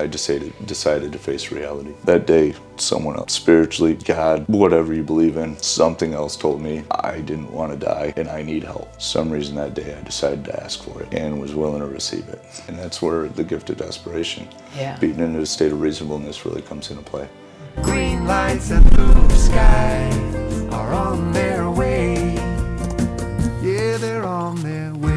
I decided to face reality. That day, someone else, spiritually, God, whatever you believe in, something else told me I didn't want to die and I need help. For some reason that day I decided to ask for it and was willing to receive it. And that's where the gift of desperation, beaten into a state of reasonableness, really comes into play. Green lights and blue skies are on their way. Yeah, they're on their way.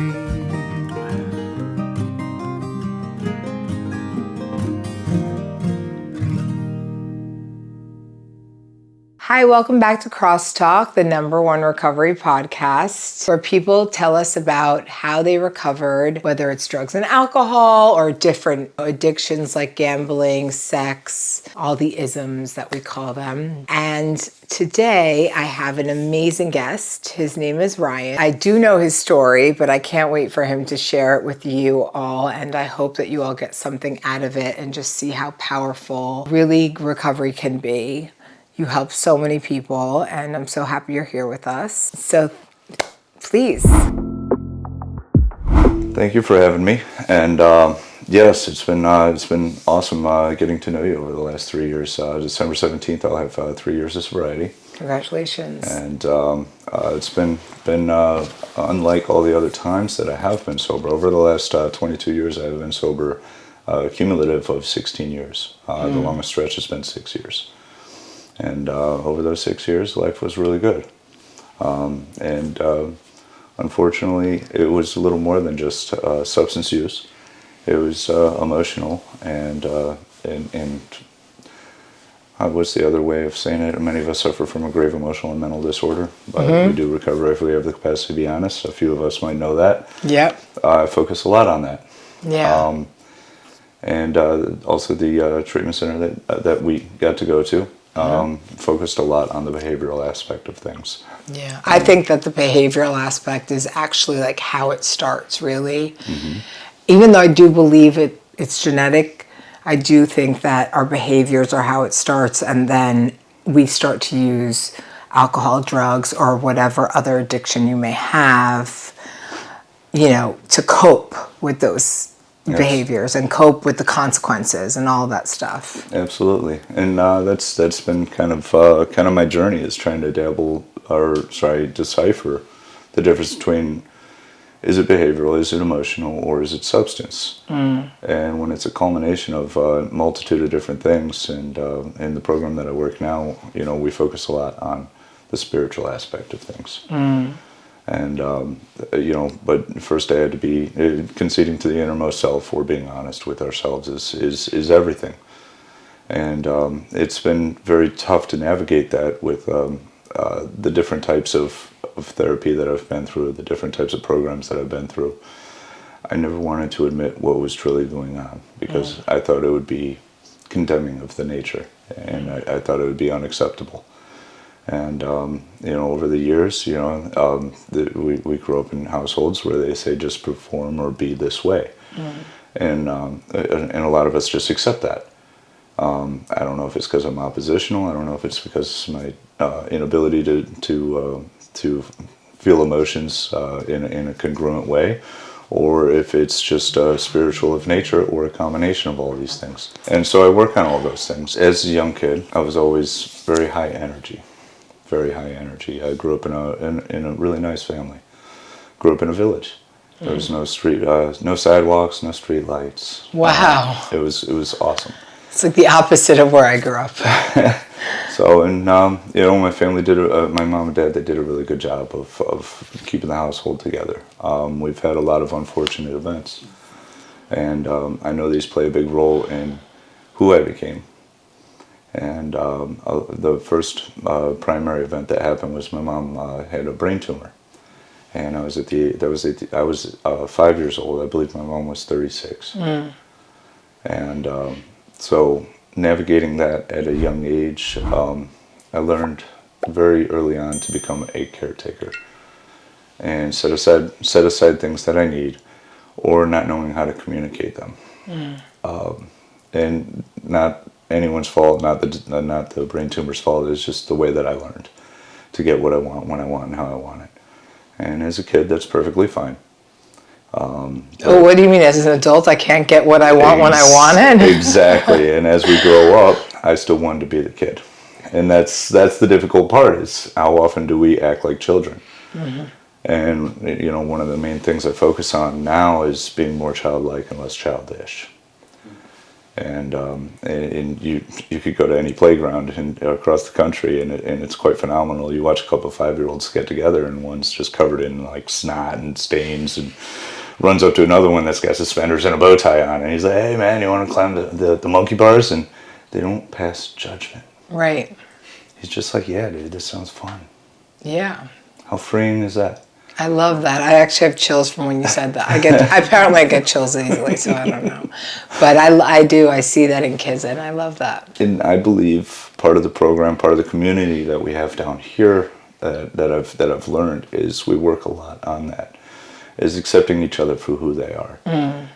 Hi, welcome back to Crosstalk, the #1 recovery podcast, where people tell us about how they recovered, whether it's drugs and alcohol or different addictions like gambling, sex, all the isms that we call them. And today I have an amazing guest. His name is Ryan. I do know his story, but I can't wait for him to share it with you all. And I hope that you all get something out of it and just see how powerful really recovery can be. You help so many people, and I'm so happy you're here with us. So, please. Thank you for having me. And yes, it's been awesome getting to know you over the last 3 years. December 17th, I'll have 3 years of sobriety. Congratulations. And it's been unlike all the other times that I have been sober. Over the last 22 years, I've been sober, cumulative of 16 years. The longest stretch has been 6 years. And over those 6 years, life was really good. Unfortunately, it was a little more than just substance use. It was emotional, and what's the other way of saying it? Many of us suffer from a grave emotional and mental disorder, but we do recover if we have the capacity to be honest. A few of us might know that. Yep. I focus a lot on that. Yeah. And also the treatment center that we got to go to. Focused a lot on the behavioral aspect of things. Yeah, I think that the behavioral aspect is actually like how it starts, really. Even though I do believe it's genetic, I do think that our behaviors are how it starts, and then we start to use alcohol, drugs, or whatever other addiction you may have, to cope with those behaviors and cope with the consequences and all that stuff. Absolutely, and that's been kind of my journey, is trying to decipher the difference between, is it behavioral, is it emotional, or is it substance? And when it's a culmination of a multitude of different things, and in the program that I work now, we focus a lot on the spiritual aspect of things. And, but first I had to be conceding to the innermost self, or being honest with ourselves is everything. And it's been very tough to navigate that with the different types of therapy that I've been through, the different types of programs that I've been through. I never wanted to admit what was truly going on, because I thought it would be condemning of the nature, and I thought it would be unacceptable. And, over the years, we grew up in households where they say just perform or be this way. And a lot of us just accept that. I don't know if it's because I'm oppositional. I don't know if it's because of my inability to feel emotions in a congruent way, or if it's just spiritual of nature, or a combination of all these things. And so I work on all those things. As a young kid, I was always very high energy. Very high energy. I grew up in a really nice family. Grew up in a village. There was no street, no sidewalks, no street lights. Wow. It was awesome. It's like the opposite of where I grew up. So, and my family did. My mom and dad, they did a really good job of keeping the household together. We've had a lot of unfortunate events, and I know these play a big role in who I became. And the first primary event that happened was my mom had a brain tumor, and I was 5 years old. I believe my mom was 36, and so navigating that at a young age, I learned very early on to become a caretaker, and set aside things that I need, or not knowing how to communicate them, and not anyone's fault, not the brain tumor's fault. It's just the way that I learned to get what I want, when I want, and how I want it. And as a kid, that's perfectly fine. What do you mean? As an adult, I can't get what I want when I want it? Exactly. And as we grow up, I still wanted to be the kid. And that's the difficult part, is how often do we act like children? And, you know, one of the main things I focus on now is being more childlike and less childish. And you could go to any playground across the country, and it's quite phenomenal. You watch a couple of 5-year-olds get together, and one's just covered in like snot and stains, and runs up to another one that's got suspenders and a bow tie on, and he's like, "Hey man, you want to climb the monkey bars?" And they don't pass judgment. Right. He's just like, "Yeah, dude, this sounds fun." Yeah. How freeing is that? I love that. I actually have chills from when you said that. Apparently I get chills easily, so I don't know. But I do. I see that in kids, and I love that. And I believe part of the program, part of the community that we have down here that I've learned is we work a lot on that, is accepting each other for who they are.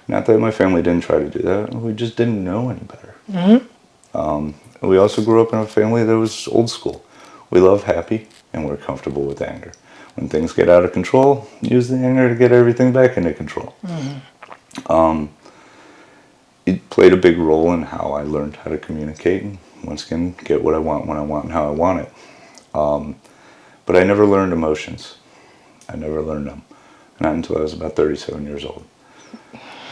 Not that my family didn't try to do that. We just didn't know any better. We also grew up in a family that was old school. We love happy, and we're comfortable with anger. When things get out of control, use the anger to get everything back into control. It played a big role in how I learned how to communicate and, once again, get what I want when I want and how I want it. But I never learned emotions. I never learned them. Not until I was about 37 years old.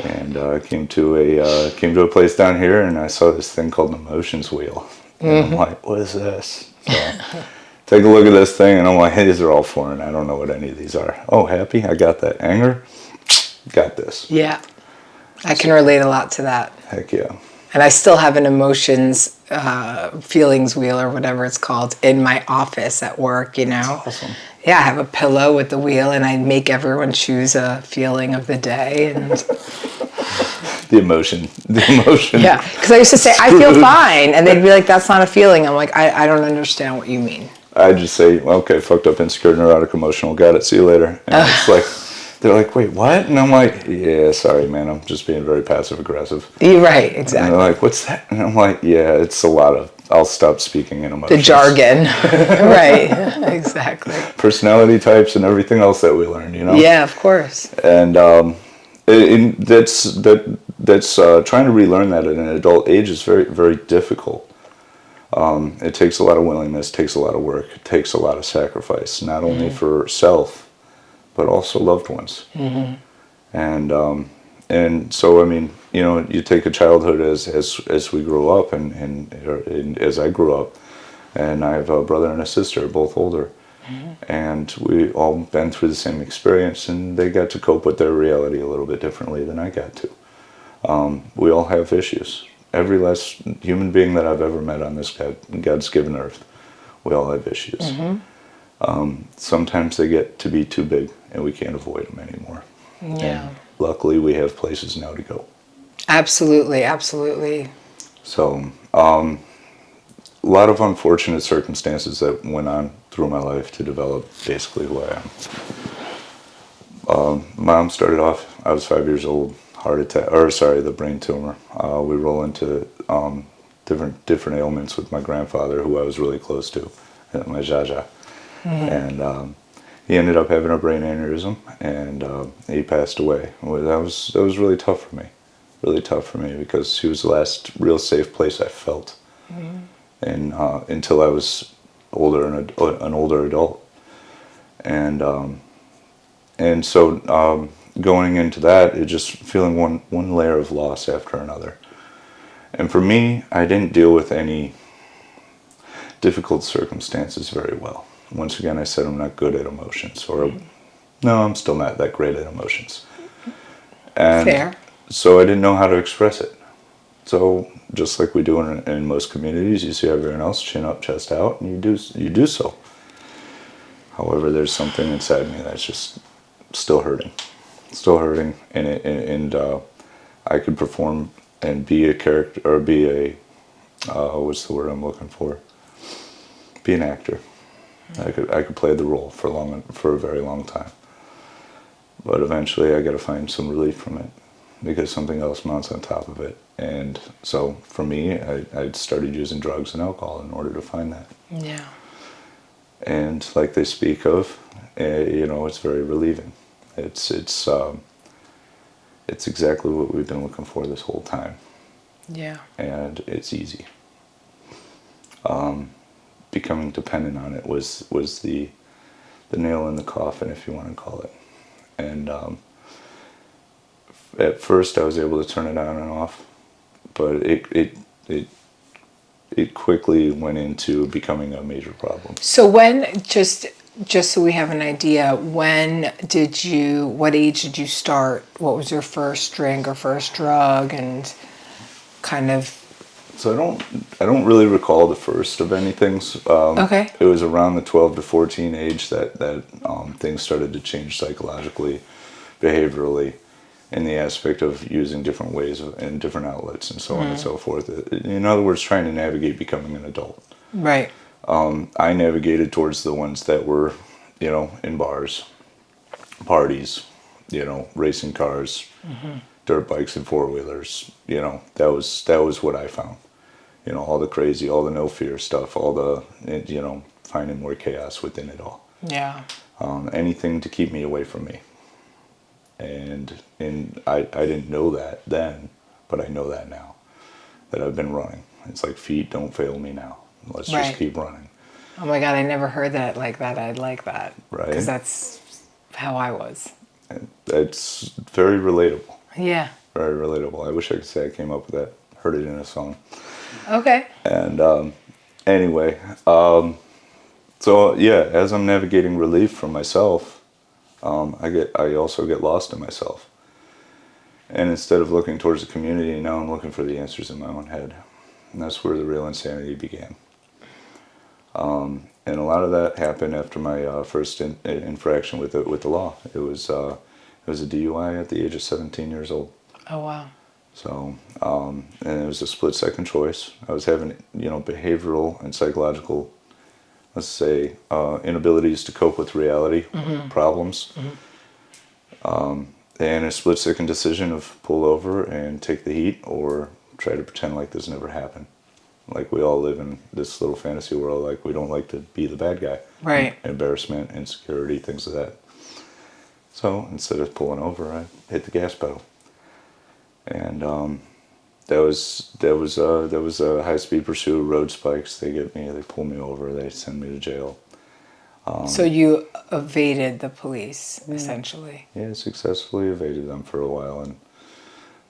And I came to a place down here, and I saw this thing called an emotions wheel. And I'm like, what is this? So, take a look at this thing, and I'm like, hey, these are all foreign. I don't know what any of these are. Oh, happy? I got that. Anger? Got this. Yeah. I can relate a lot to that. Heck yeah. And I still have an emotions, feelings wheel or whatever it's called in my office at work, you know. That's awesome. Yeah, I have a pillow with the wheel, and I make everyone choose a feeling of the day. And The emotion. yeah, because I used to say, I feel fine. And they'd be like, that's not a feeling. I'm like, I don't understand what you mean. I just say, okay, fucked up, insecure, neurotic, emotional, got it, see you later. And it's like, they're like, wait, what? And I'm like, yeah, sorry, man, I'm just being very passive aggressive. You're right, exactly. And they're like, what's that? And I'm like, yeah, it's a lot of, I'll stop speaking in emotions. The jargon. Right, exactly. Personality types and everything else that we learn, you know? Yeah, of course. And that's trying to relearn that at an adult age is very, very difficult. It takes a lot of willingness, takes a lot of work, it takes a lot of sacrifice, not only for self, but also loved ones. And so, I mean, you know, you take a childhood as we grow up, and as I grew up, and I have a brother and a sister, both older, and we all been through the same experience, and they got to cope with their reality a little bit differently than I got to. We all have issues. Every last human being that I've ever met on this God's given earth, we all have issues. Sometimes they get to be too big, and we can't avoid them anymore. Yeah. And luckily, we have places now to go. Absolutely, absolutely. So, a lot of unfortunate circumstances that went on through my life to develop basically who I am. Mom started off, I was 5 years old, the brain tumor. We roll into different ailments with my grandfather, who I was really close to, my 𝗧𝗵𝗀𝘀𝗁. And he ended up having a brain aneurysm, and he passed away. Well, that was really tough for me, because he was the last real safe place I felt, and until I was an older adult, and so going into that, it just feeling one layer of loss after another. And for me, I didn't deal with any difficult circumstances very well. Once again, I said I'm not good at emotions, or no, I'm still not that great at emotions. And fair. So I didn't know how to express it. So just like we do in most communities, you see everyone else chin up, chest out, and you do so. However, there's something inside me that's just still hurting, and I could perform and be a character, or be a what's the word I'm looking for? Be an actor. I could play the role for a very long time, but eventually I got to find some relief from it, because something else mounts on top of it. And so for me, I started using drugs and alcohol in order to find that. Yeah. And like they speak of, you know, it's very relieving. It's it's exactly what we've been looking for this whole time. Yeah. And it's easy. Becoming dependent on it was the nail in the coffin, if you want to call it. And at first I was able to turn it on and off, but it quickly went into becoming a major problem. So when, just so we have an idea, what age did you start? What was your first drink or first drug, and kind of? So I don't really recall the first of anything. Okay. It was around the 12 to 14 age that things started to change psychologically, behaviorally, in the aspect of using different ways and different outlets and so on and so forth. In other words, trying to navigate becoming an adult. Right. I navigated towards the ones that were, in bars, parties, racing cars, dirt bikes and four-wheelers. That was what I found. All the crazy, all the no fear stuff, all the, finding more chaos within it all. Yeah. Anything to keep me away from me. And I didn't know that then, but I know that now, that I've been running. It's like, feet don't fail me now. Let's Right. just keep running. Oh my God, I never heard that like that. I'd like that. Right. Because that's how I was. And it's very relatable. Yeah. Very relatable. I wish I could say I came up with that. Heard it in a song. Okay. And anyway, so yeah, as I'm navigating relief from myself, I also get lost in myself. And instead of looking towards the community, now I'm looking for the answers in my own head. And that's where the real insanity began. And a lot of that happened after my first infraction with the law. It was a DUI at the age of 17 years old. Oh, wow. So, and it was a split-second choice. I was having, behavioral and psychological, let's say, inabilities to cope with reality, problems. And a split-second decision of pull over and take the heat, or try to pretend like this never happened. Like we all live in this little fantasy world, like we don't like to be the bad guy. Right. Embarrassment, insecurity, things like that. So instead of pulling over, I hit the gas pedal. And that was a high-speed pursuit, road spikes. They get me, they pull me over, they send me to jail. So you evaded the police, essentially. Yeah, successfully evaded them for a while, and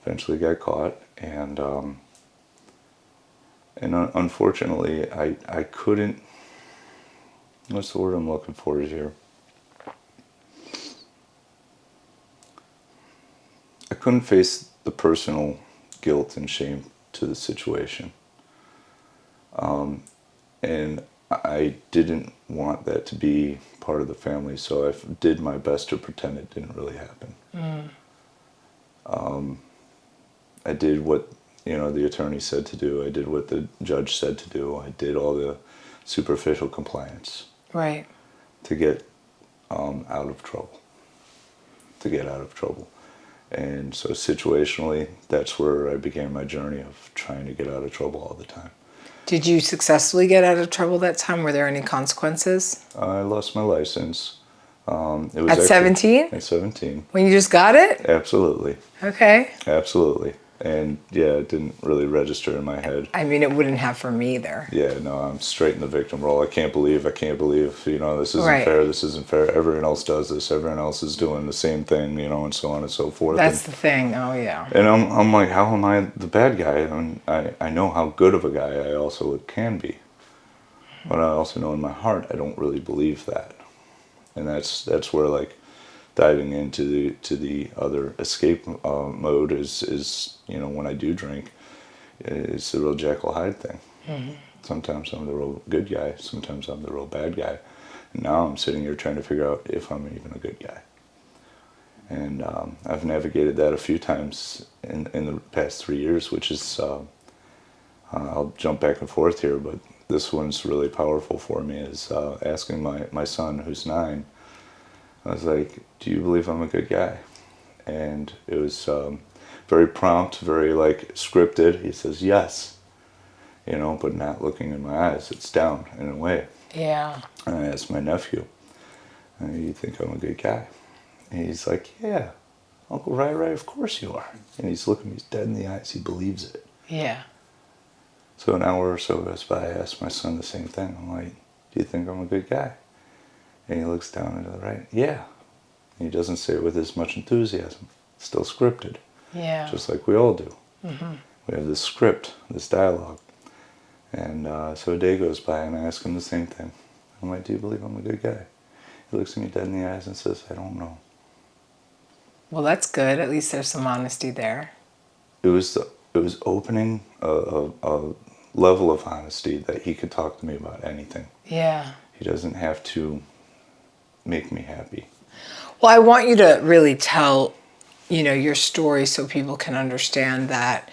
eventually got caught. And unfortunately, I couldn't. What's the word I'm looking for here? I couldn't face the personal guilt and shame to the situation. And I didn't want that to be part of the family, so I did my best to pretend it didn't really happen. I did what the attorney said to do. I did what the judge said to do. I did all the superficial compliance. Right. To get out of trouble. And so situationally, that's where I began my journey of trying to get out of trouble all the time. Did you successfully get out of trouble that time? Were there any consequences? I lost my license. It was At 17? At 17. When you just got it? Absolutely. Okay. Absolutely. And yeah, it didn't really register in my head. I mean, it wouldn't have for me either. Yeah, no, I'm straight in the victim role. I can't believe, this isn't Right. fair, this isn't fair. Everyone else does this, everyone else is doing the same thing, and so on and so forth. That's the thing. Oh, yeah. And I'm like, how am I the bad guy? And I know how good of a guy I also can be. But I also know in my heart, I don't really believe that. And that's where, like, diving into the other escape mode is when I do drink, it's the real Jekyll-Hyde thing. Sometimes I'm the real good guy, sometimes I'm the real bad guy. And now I'm sitting here trying to figure out if I'm even a good guy. And I've navigated that a few times in the past 3 years, which is, I'll jump back and forth here, but this one's really powerful for me, is asking my son, who's 9, I was like, do you believe I'm a good guy? And it was very prompt, very scripted. He says, yes, but not looking in my eyes. It's down in a way. Yeah. And I asked my nephew, you think I'm a good guy? And he's like, yeah. Uncle Ray, of course you are. And he's looking me dead in the eyes. He believes it. Yeah. So an hour or so goes by. I ask my son the same thing. I'm like, do you think I'm a good guy? And he looks down and to the right. Yeah. And he doesn't say it with as much enthusiasm. It's still scripted. Yeah. Just like we all do. Mm-hmm. We have this script, this dialogue. And so a day goes by and I ask him the same thing. I'm like, do you believe I'm a good guy? He looks at me dead in the eyes and says, I don't know. Well, that's good. At least there's some honesty there. It was opening a level of honesty that he could talk to me about anything. Yeah. He doesn't have to make me happy. Well, I want you to really tell, your story so people can understand that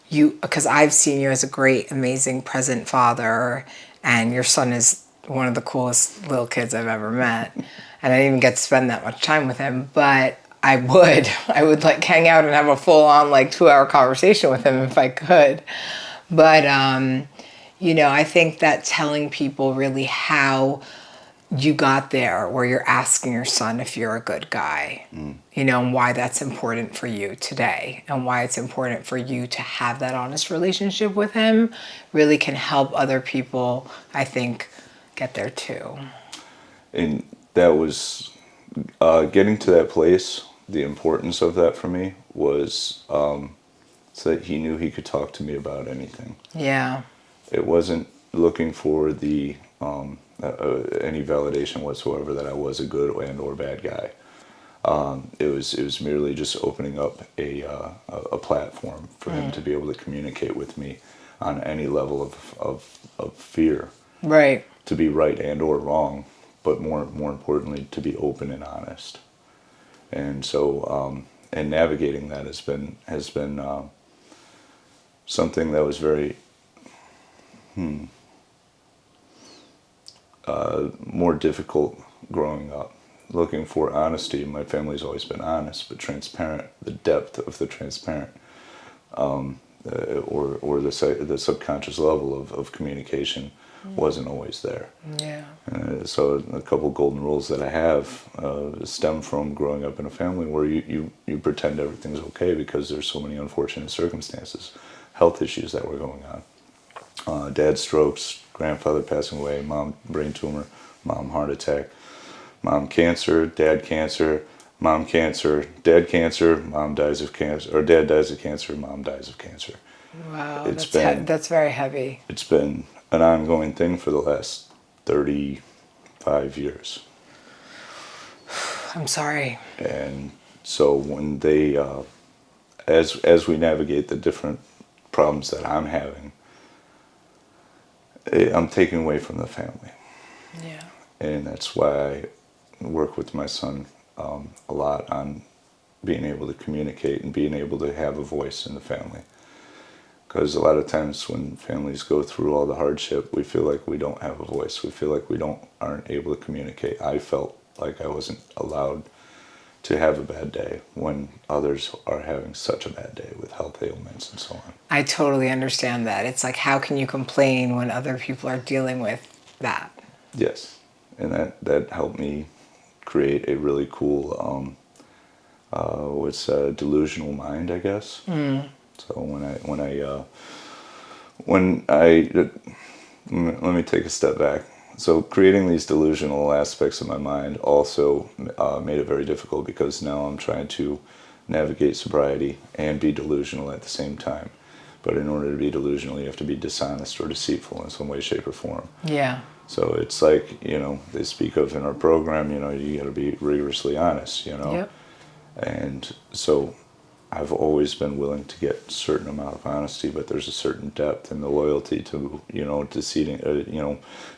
because I've seen you as a great, amazing, present father, and your son is one of the coolest little kids I've ever met. And I didn't even get to spend that much time with him, but I would like hang out and have a full on 2-hour conversation with him if I could. But, I think that telling people really how you got there, where you're asking your son if you're a good guy, and why that's important for you today and why it's important for you to have that honest relationship with him really can help other people, I think, get there too. And that was, getting to that place, the importance of that for me was so that he knew he could talk to me about anything. Yeah. It wasn't looking for the any validation whatsoever that I was a good and or bad guy. It was merely just opening up a platform for him to be able to communicate with me on any level of fear. Right. To be right and or wrong, but more importantly, to be open and honest. And so, and navigating that has been something that was very more difficult growing up. Looking for honesty. My family's always been honest, but transparent. The depth of the transparent, or the subconscious level of communication wasn't always there. Yeah. So a couple golden rules that I have stem from growing up in a family where you pretend everything's okay because there's so many unfortunate circumstances, health issues that were going on. Dad strokes, grandfather passing away, mom brain tumor, mom heart attack, mom cancer, dad cancer, mom cancer, dad cancer, mom dies of cancer, or dad dies of cancer, mom dies of cancer. Wow, that's very heavy. It's been an ongoing thing for the last 35 years. I'm sorry. And so when they, as we navigate the different problems that I'm having, I'm taking away from the family. Yeah. And that's why I work with my son a lot on being able to communicate and being able to have a voice in the family. Because a lot of times when families go through all the hardship, we feel like we don't have a voice. We feel like we aren't able to communicate. I felt like I wasn't allowed to have a bad day when others are having such a bad day with health ailments and so on. I totally understand that. It's like, how can you complain when other people are dealing with that? Yes, and that helped me create a really cool, delusional mind, I guess. So let me take a step back. So creating these delusional aspects of my mind also made it very difficult because now I'm trying to navigate sobriety and be delusional at the same time. But in order to be delusional, you have to be dishonest or deceitful in some way, shape, or form. Yeah. So it's like, they speak of in our program, you got to be rigorously honest, Yep. And so I've always been willing to get a certain amount of honesty, but there's a certain depth in the loyalty to, deceiving,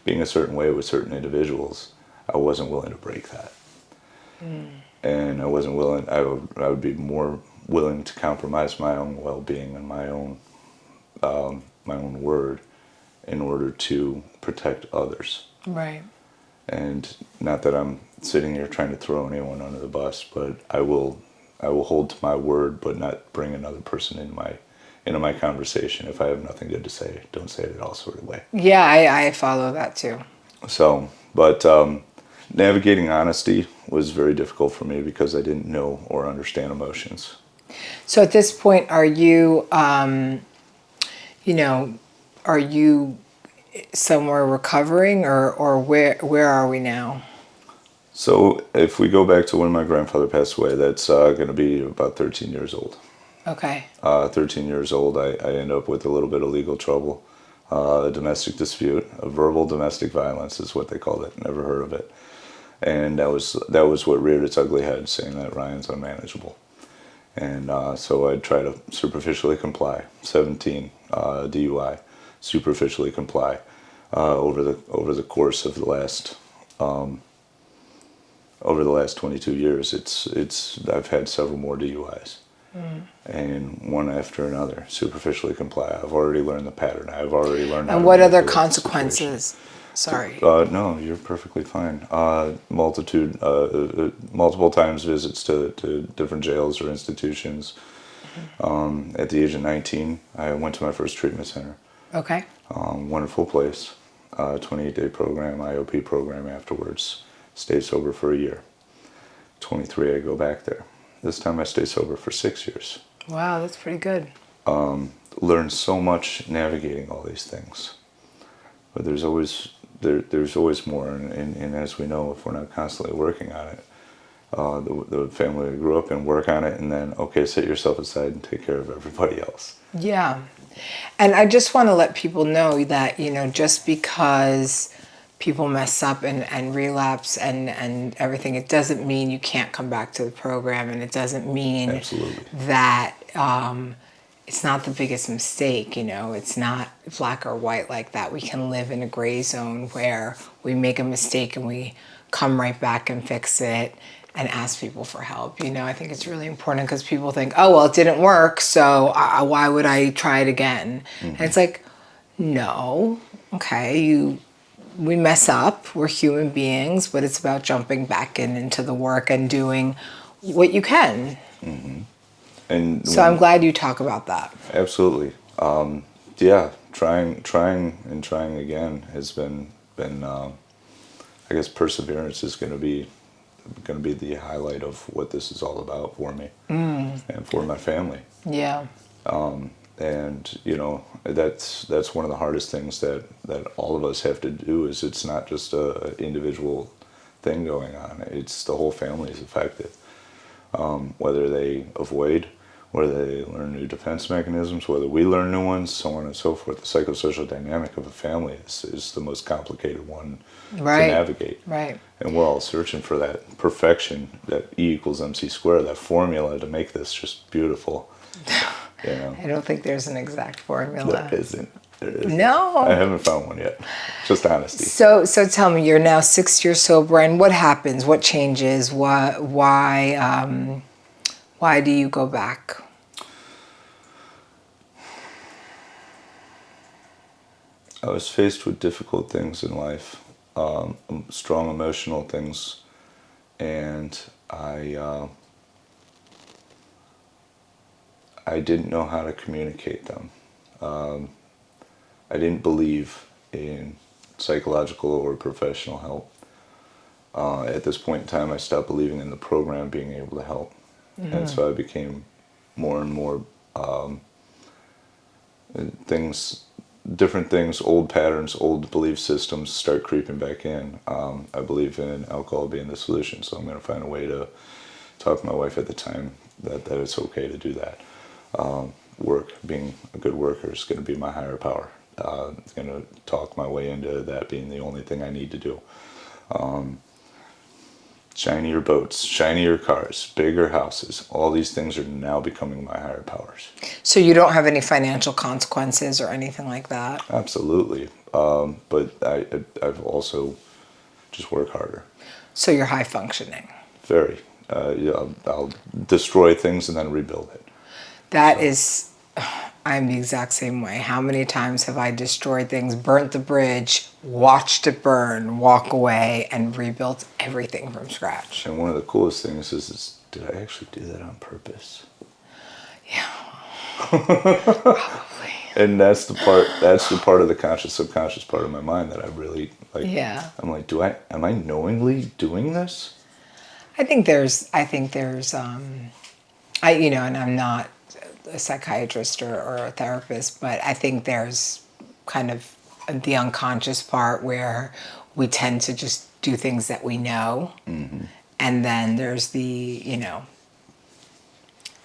being a certain way with certain individuals. I wasn't willing to break that. And I wasn't willing, I would be more willing to compromise my own well-being and my own word in order to protect others. Right. And not that I'm sitting here trying to throw anyone under the bus, but I will hold to my word, but not bring another person into my conversation. If I have nothing good to say, don't say it at all, sort of way. Yeah, I follow that too. So, but Navigating honesty was very difficult for me because I didn't know or understand emotions. So at this point, are you, are you somewhere recovering, or where are we now? So if we go back to when my grandfather passed away, that's going to be about 13 years old. Okay. 13 years old, I end up with a little bit of legal trouble, a domestic dispute, a verbal domestic violence is what they called it. Never heard of it. And that was what reared its ugly head, saying that Ryan's unmanageable. And so I'd try to superficially comply. 17 DUI, superficially comply over the course of the last 22 years. I've had several more DUIs. And one after another, superficially comply. I've already learned the pattern. I've already learned. And what other consequences? Sorry. No, you're perfectly fine. Multiple times visits to different jails or institutions. At the age of 19, I went to my first treatment center. Okay. Wonderful place. 28-day program, IOP program afterwards. Stayed sober for a year. 23, I go back there. This time I stay sober for 6 years. Wow, that's pretty good. Learned so much navigating all these things. But there's always more, and as we know, if we're not constantly working on it, the family we grew up in, work on it, and then, okay, set yourself aside and take care of everybody else. Yeah. And I just want to let people know that, just because people mess up and relapse and everything, it doesn't mean you can't come back to the program, and it doesn't mean Absolutely. that it's not the biggest mistake. It's not black or white like that. We can live in a gray zone where we make a mistake and we come right back and fix it and ask people for help. I think it's really important because people think, oh, well, it didn't work, so why would I try it again? Mm-hmm. And it's like, no, okay, we mess up, we're human beings, but it's about jumping back into the work and doing what you can. Mm-hmm. And so I'm glad you talk about that. Absolutely. Yeah, trying again has been I guess perseverance is going to be the highlight of what this is all about for me and for my family. Yeah. And that's one of the hardest things that all of us have to do. Is it's not just a individual thing going on, it's the whole family is affected, whether they avoid, whether they learn new defense mechanisms, whether we learn new ones, so on and so forth. The psychosocial dynamic of a family is the most complicated one to navigate. Right. And we're all searching for that perfection, that 𝗥=𝑚c², that formula to make this just beautiful. I don't think there's an exact formula. There isn't. No. I haven't found one yet. Just honesty. So tell me, you're now 6 years sober, and what happens? What changes? Why do you go back? I was faced with difficult things in life, strong emotional things, and I didn't know how to communicate them. I didn't believe in psychological or professional help. At this point in time, I stopped believing in the program being able to help. Mm-hmm. And so I became more and more different things, old patterns, old belief systems start creeping back in. I believe in alcohol being the solution, so I'm going to find a way to talk to my wife at the time that it's okay to do that. Work, being a good worker is going to be my higher power. It's going to talk my way into that being the only thing I need to do. Shinier boats, shinier cars, bigger houses, all these things are now becoming my higher powers. So you don't have any financial consequences or anything like that? Absolutely. But I've also just worked harder. So you're high functioning? Very. I'll destroy things and then rebuild it. I'm the exact same way. How many times have I destroyed things, burnt the bridge, watched it burn, walk away, and rebuilt everything from scratch? And one of the coolest things is did I actually do that on purpose? Yeah. Probably. And that's the part of the conscious subconscious part of my mind that I really like. Yeah. I'm like, am I knowingly doing this? I think there's and I'm not a psychiatrist or a therapist, but I think there's kind of the unconscious part where we tend to just do things that we know. Mm-hmm. And then there's the,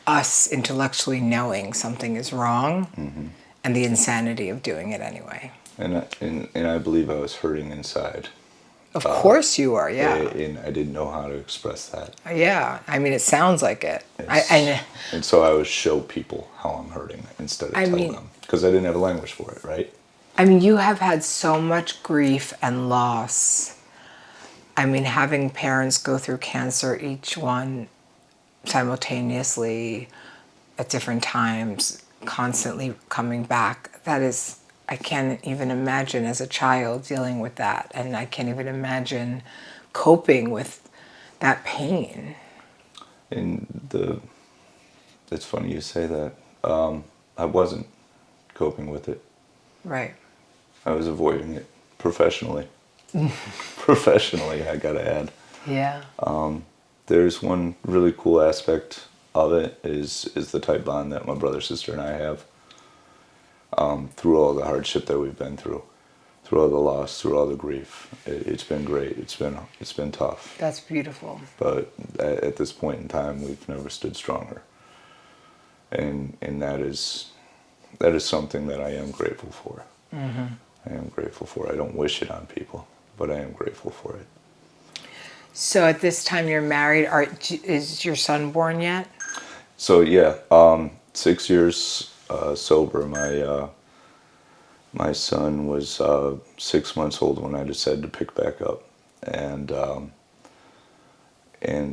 us intellectually knowing something is wrong, mm-hmm. and the insanity of doing it anyway. And I believe I was hurting inside. Of course you are, yeah. And I didn't know how to express that. Yeah, I mean, it sounds like it. And so I would show people how I'm hurting instead of tell them. Because I didn't have a language for it, right? I mean, you have had so much grief and loss. I mean, having parents go through cancer, each one simultaneously at different times, constantly coming back, that is... I can't even imagine as a child dealing with that, and I can't even imagine coping with that pain. And it's funny you say that. I wasn't coping with it. Right. I was avoiding it professionally. Professionally, I gotta add. Yeah. There's one really cool aspect of it is the tight bond that my brother, sister, and I have. Through all the hardship that we've been through all the loss, through all the grief, it's been great. It's been tough. That's beautiful. But at this point in time, we've never stood stronger, and that is something that I am grateful for. Mm-hmm. I am grateful for. I don't wish it on people, but I am grateful for it. So at this time you're married. Is your son born yet? So yeah, 6 years. Sober. My son was 6 months old when I decided to pick back up, and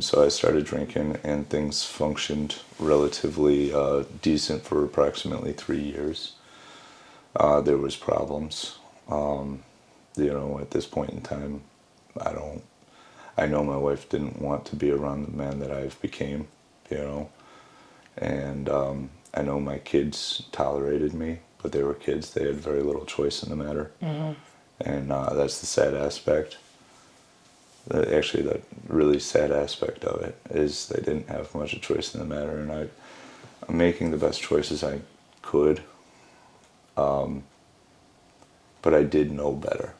so I started drinking, and things functioned relatively decent for approximately 3 years. There was problems. At this point in time, I know my wife didn't want to be around the man that I've became, and I know my kids tolerated me, but they were kids. They had very little choice in the matter. Mm-hmm. And that's the sad aspect. Actually, the really sad aspect of it is they didn't have much of a choice in the matter, and I'm making the best choices I could. But I did know better.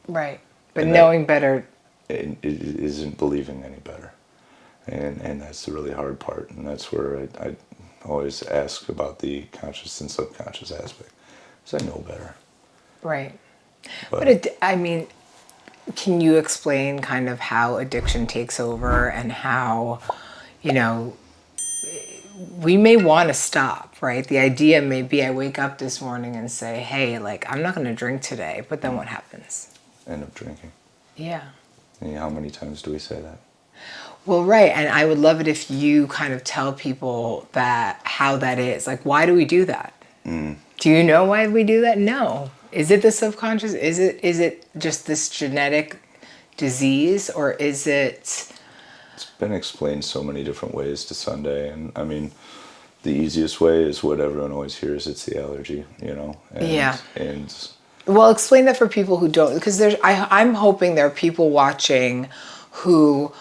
Right. But and knowing better... It isn't believing any better. And that's the really hard part, and that's where I always ask about the conscious and subconscious aspect, because I know better. Right. But can you explain kind of how addiction takes over and how, we may want to stop, right? The idea may be I wake up this morning and say, hey, I'm not going to drink today, but then what happens? End up drinking. Yeah. And how many times do we say that? Well, right, and I would love it if you kind of tell people how that is. Why do we do that? Mm. Do you know why we do that? No. Is it the subconscious? Is it just this genetic disease, or is it... It's been explained so many different ways to Sunday, and I mean, the easiest way is what everyone always hears. It's the allergy, And, yeah. And well, explain that for people who don't, because I'm hoping there are people watching who,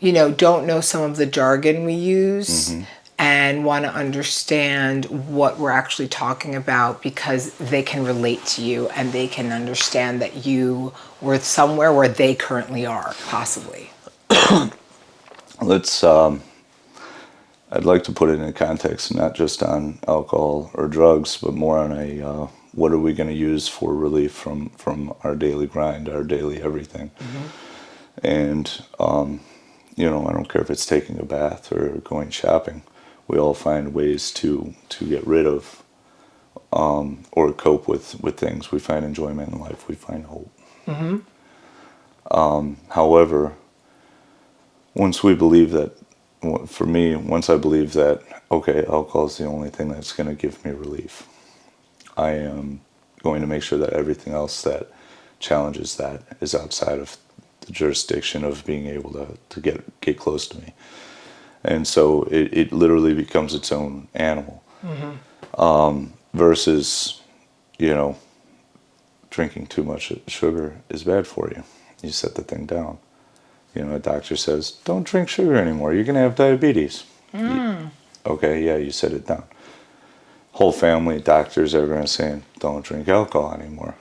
don't know some of the jargon we use, mm-hmm. and want to understand what we're actually talking about, because they can relate to you and they can understand that you were somewhere where they currently are, possibly. I'd like to put it in context, not just on alcohol or drugs, but more on what are we going to use for relief from our daily grind, our daily everything. Mm-hmm. And, I don't care if it's taking a bath or going shopping. We all find ways to get rid of or cope with things. We find enjoyment in life. We find hope. Mm-hmm. However, once we believe that, for me, once I believe that, okay, alcohol is the only thing that's going to give me relief, I am going to make sure that everything else that challenges that is outside of the jurisdiction of being able to get close to me. And so it literally becomes its own animal. Mm-hmm. versus, you know, drinking too much sugar is bad for you. You set the thing down. You know, a doctor says, don't drink sugar anymore. You're going to have diabetes. Okay, yeah, you set it down. Whole family, doctors, everyone's saying, don't drink alcohol anymore.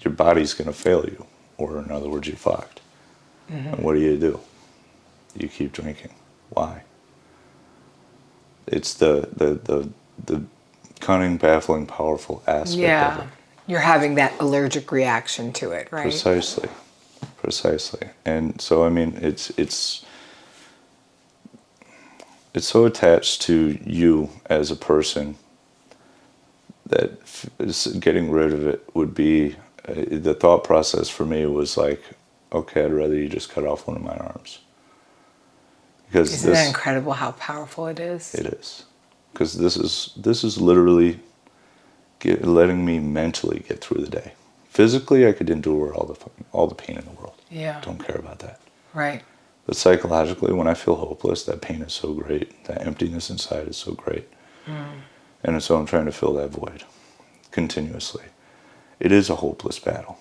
Your body's going to fail you. Or in other words, you're fucked. And what do? You keep drinking. Why? It's the cunning, baffling, powerful aspect of it. You're having that allergic reaction to it, right? Precisely. And so, I mean, it's so attached to you as a person that getting rid of it would be, the thought process for me was like, okay, I'd rather you just cut off one of my arms. Because Isn't that incredible how powerful it is? It is. Because this is literally letting me mentally get through the day. Physically, I could endure all the pain in the world. Yeah. Don't care about that. Right. But psychologically, when I feel hopeless, that pain is so great. That emptiness inside is so great. And so I'm trying to fill that void continuously. It is a hopeless battle,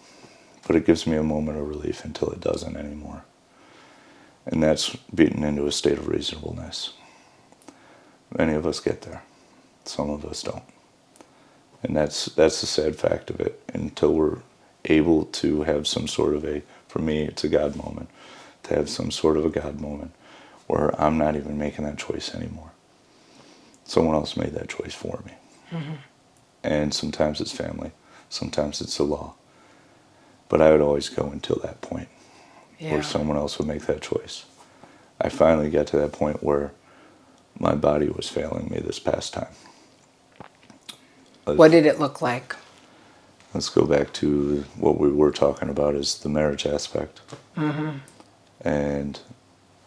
but it gives me a moment of relief until it doesn't anymore. And that's beaten into a state of reasonableness. Many of us get there. Some of us don't. And that's the sad fact of it. Until we're able to have some sort of for me, it's a God moment, to have some sort of a God moment where I'm not even making that choice anymore. Someone else made that choice for me. And sometimes it's family, sometimes it's the law. But I would always go until that point where someone else would make that choice. I finally got to that point where my body was failing me this past time. What did it look like? Let's go back to what we were talking about, is the marriage aspect. And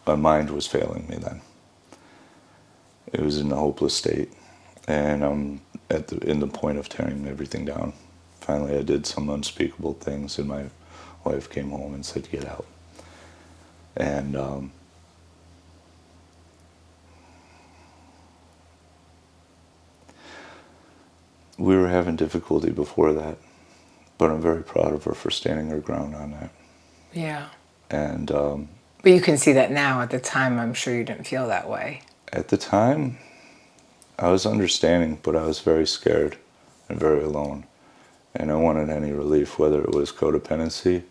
my mind was failing me then. It was in a hopeless state, and I'm in the point of tearing everything down. Finally, I did some unspeakable things, and my wife came home and said, "Get out." And we were having difficulty before that, but I'm very proud of her for standing her ground on that. Yeah. And But you can see that now. At the time, I'm sure you didn't feel that way. at the time, I was understanding, but I was very scared and very alone. And I wanted any relief, whether it was codependency,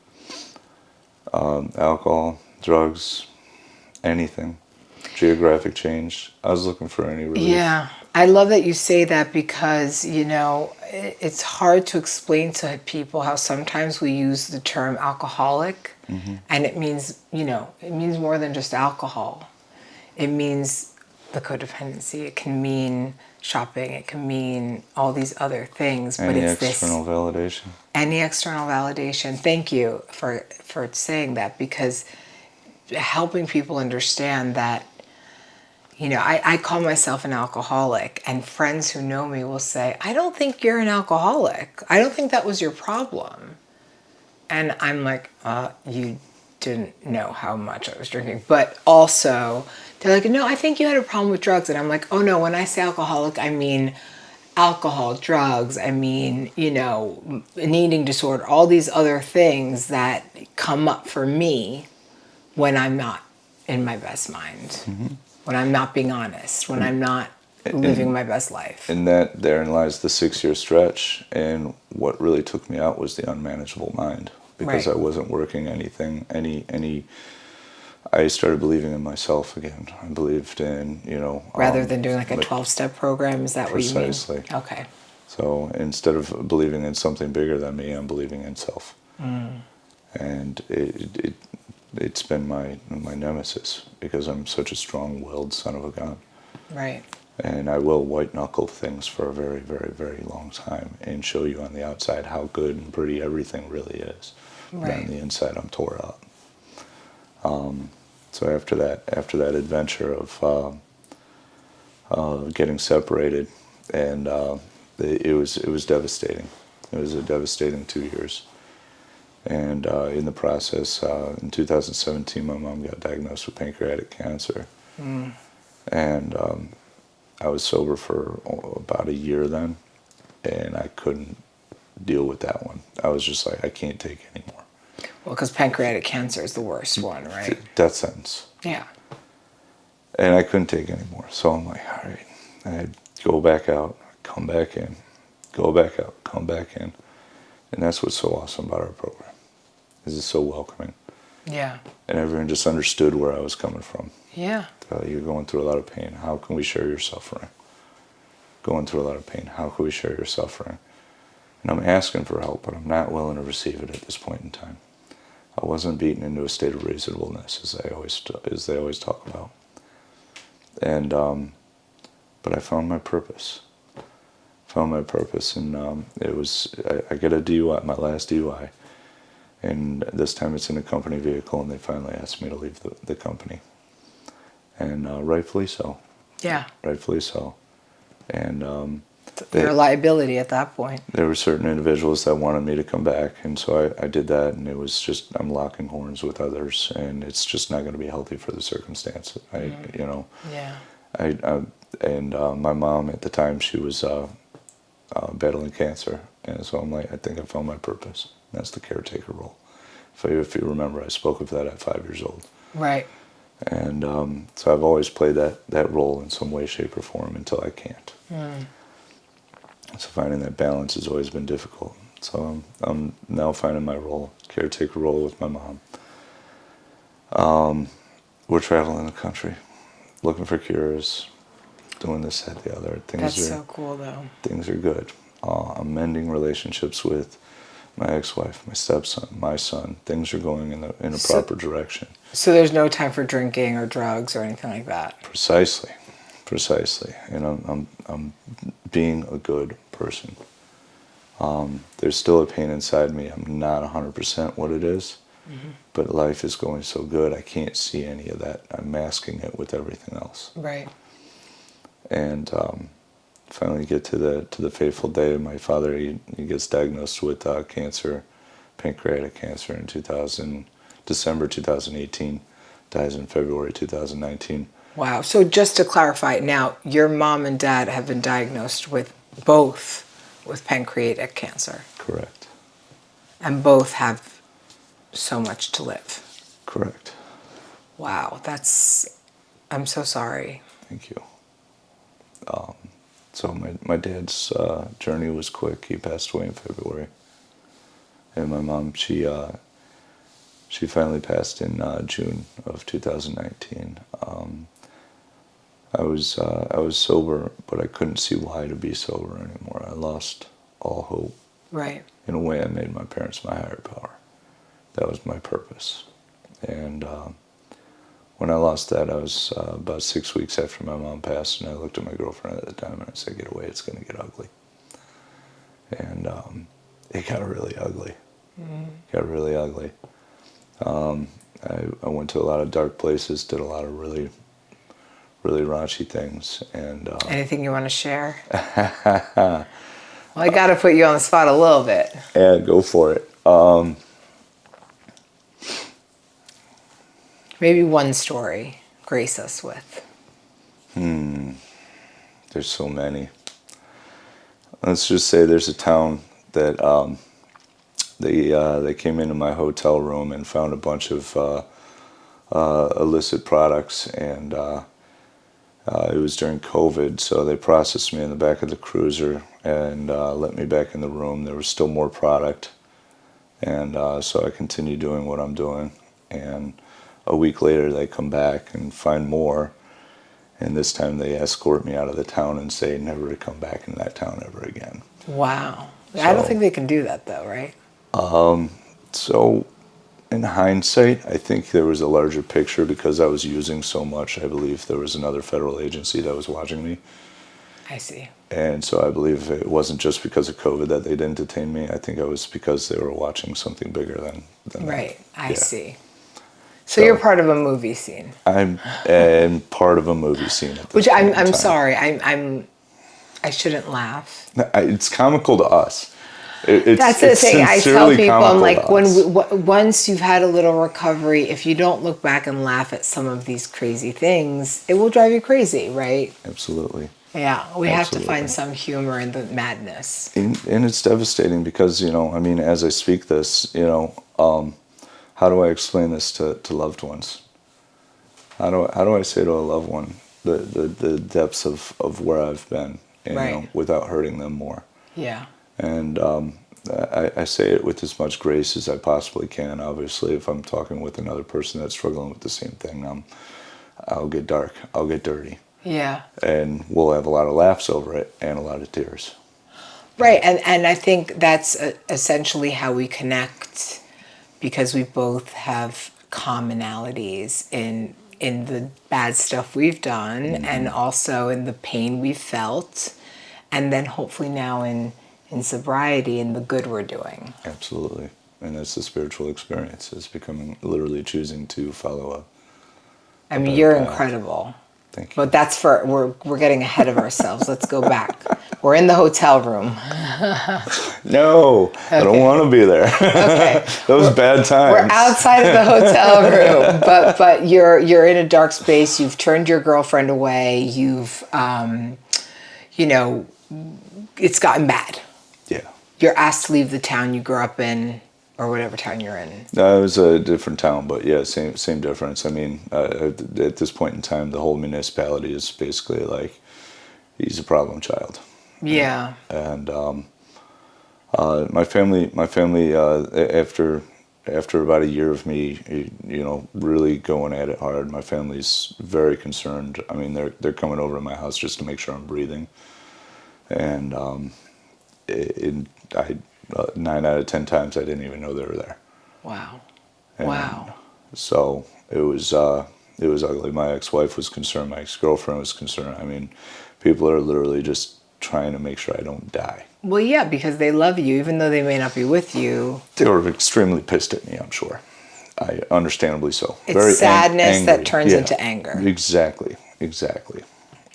alcohol, drugs, anything, geographic change. I was looking for any relief. Yeah. I love that you say that because, you know, it's hard to explain to people how sometimes we use the term alcoholic and it means, you know, it means more than just alcohol. It means the codependency. It can mean shopping. It can mean all these other things. But Any it's external validation. Any external validation. Thank you for saying that, because helping people understand that, you know, I call myself an alcoholic, and friends who know me will say, I don't think you're an alcoholic. I don't think that was your problem. And I'm like, you didn't know how much I was drinking. But also, they're like, no, I think you had a problem with drugs. And I'm like, oh no, when I say alcoholic, I mean alcohol, drugs, I mean, you know, an eating disorder, all these other things that come up for me when I'm not in my best mind, when I'm not being honest, when I'm not living my best life. And that therein lies the 6-year stretch. And what really took me out was the unmanageable mind, because Right. I wasn't working anything, I started believing in myself again. I believed in, you know. Rather than doing like a 12-step program, is that what you mean? Precisely. Okay. So instead of believing in something bigger than me, I'm believing in self. And it's been my nemesis, because I'm such a strong-willed son of a gun. Right. And I will white-knuckle things for a very, very, very long time and show you on the outside how good and pretty everything really is. But Right. on the inside, I'm tore up. So after that adventure of getting separated, and it was devastating. It was a devastating 2 years. And in the process, in 2017, my mom got diagnosed with pancreatic cancer. And I was sober for about a year then. and I couldn't deal with that one. I was just like, I can't take anymore. Well, because pancreatic cancer is the worst one, right? Death sentence. Yeah. And I couldn't take anymore. So I'm like, all right. I'd go back out, come back in, go back out, come back in. And that's what's so awesome about our program, is it's so welcoming. Yeah. And everyone just understood where I was coming from. Yeah. You're going through a lot of pain. How can we share your suffering? Going through a lot of pain. How can we share your suffering? And I'm asking for help, but I'm not willing to receive it at this point in time. I wasn't beaten into a state of reasonableness, as they always talk about. And but I found my purpose. And it was I got a DUI, my last DUI, and this time it's in a company vehicle, and they finally asked me to leave the company, and rightfully so. Yeah. Rightfully so. And You're a liability at that point. there were certain individuals that wanted me to come back, and so I did that, and it was just, I'm locking horns with others, and it's just not going to be healthy for the circumstance. Yeah. My mom at the time, she was battling cancer, and so I'm like, I think I found my purpose. That's the caretaker role. If you remember, I spoke of that at 5 years old. Right. And so I've always played that role in some way, shape, or form until I can't. So finding that balance has always been difficult. So I'm now finding my role, caretaker role with my mom. We're traveling the country, looking for cures, doing this, that, the other. That's so cool, though. Things are good. I'm mending relationships with my ex-wife, my stepson, my son. Things are going in a proper direction. So there's no time for drinking or drugs or anything like that. Precisely. And I'm being a good person. There's still a pain inside me. I'm not 100% what it is, but life is going so good. I can't see any of that. I'm masking it with everything else. Right. And finally get to the fateful day. My father, he gets diagnosed with cancer, pancreatic cancer in December 2018, dies in February 2019. Wow. So just to clarify, now your mom and dad have been diagnosed with both with pancreatic cancer. Correct. And both have so much to live. Correct. Wow. I'm so sorry. Thank you. So my dad's journey was quick. He passed away in February. And my mom, she finally passed in June of 2019. I was sober, but I couldn't see why to be sober anymore. I lost all hope. Right. In a way, I made my parents my higher power. That was my purpose. And when I lost that, I was about 6 weeks after my mom passed, and I looked at my girlfriend at the time, and I said, "Get away, it's going to get ugly." And it got really ugly. Got really ugly. I went to a lot of dark places, did a lot of really, really raunchy things. And anything you want to share? Well, I got to put you on the spot a little bit. Yeah, go for it. Maybe one story, grace us with. There's so many. Let's just say there's a town that they came into my hotel room and found a bunch of illicit products, and it was during COVID, so they processed me in the back of the cruiser and let me back in the room. There was still more product, and so I continued doing what I'm doing, and a week later they come back and find more, and this time they escort me out of the town and say never to come back in that town ever again. Wow. I don't think they can do that though, right? So in hindsight, I think there was a larger picture because I was using so much. I believe there was another federal agency that was watching me. I see. And so I believe it wasn't just because of COVID that they didn't detain me. I think it was because they were watching something bigger than Right. that. I see. So you're part of a movie scene. I'm part of a movie scene at this Which point in I'm time. sorry. I shouldn't laugh. It's comical to us. That's the thing. I tell people, I'm like, when once you've had a little recovery, if you don't look back and laugh at some of these crazy things, it will drive you crazy, right? Absolutely. Yeah, we have to Absolutely. find some humor in the madness. And it's devastating because, I mean, as I speak this, how do I explain this to loved ones? How do I say to a loved one the depths of where I've been, Right. without hurting them more? Yeah. And I say it with as much grace as I possibly can. Obviously, if I'm talking with another person that's struggling with the same thing, I'll get dark, I'll get dirty. Yeah. And we'll have a lot of laughs over it and a lot of tears. Right. And I think that's essentially how we connect, because we both have commonalities in the bad stuff we've done, and also in the pain we've felt, and then hopefully now in sobriety and the good we're doing. Absolutely. And that's the spiritual experience. It's becoming, literally choosing to follow I mean, better you're path. incredible. Thank you. But that's we're getting ahead of ourselves. Let's go back. We're in the hotel room. No, I don't want to be there. Okay. Those bad times. We're outside of the hotel room, but you're in a dark space. You've turned your girlfriend away. You've it's gotten bad. Yeah. You're asked to leave the town you grew up in, or whatever town you're in. No, it was a different town, but yeah, same difference. I mean, at this point in time, the whole municipality is basically like, he's a problem child. Yeah. And my family, after about a year of me, really going at it hard, my family's very concerned. I mean, they're coming over to my house just to make sure I'm breathing. And 9 out of 10 times I didn't even know they were there. Wow. And Wow. So it was ugly. My ex-wife was concerned. My ex-girlfriend was concerned. I mean, people are literally just trying to make sure I don't die. Well, yeah, because they love you, even though they may not be with you. They were extremely pissed at me, I'm sure. Understandably so. It's Very sadness that angry. turns Yeah, into anger. Exactly.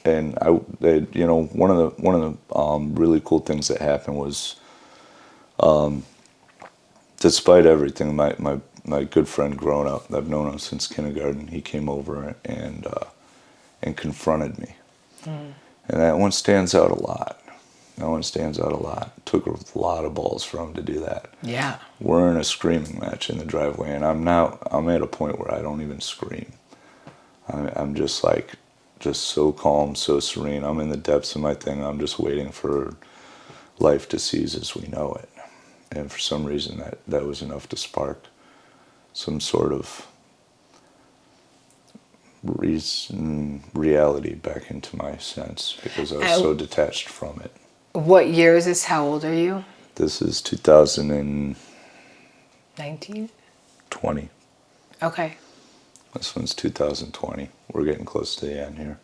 And one of the really cool things that happened was, despite everything, my good friend growing up, I've known him since kindergarten, he came over and confronted me. And that one stands out a lot. It took a lot of balls for him to do that. Yeah. We're in a screaming match in the driveway, and I'm at a point where I don't even scream. I'm just so calm, so serene. I'm in the depths of my thing. I'm just waiting for life to cease as we know it. And for some reason, that was enough to spark some sort of reality back into my sense, because I was so detached from it. What year is this? How old are you? This is 2019. 19? 20. Okay. This one's 2020. We're getting close to the end here.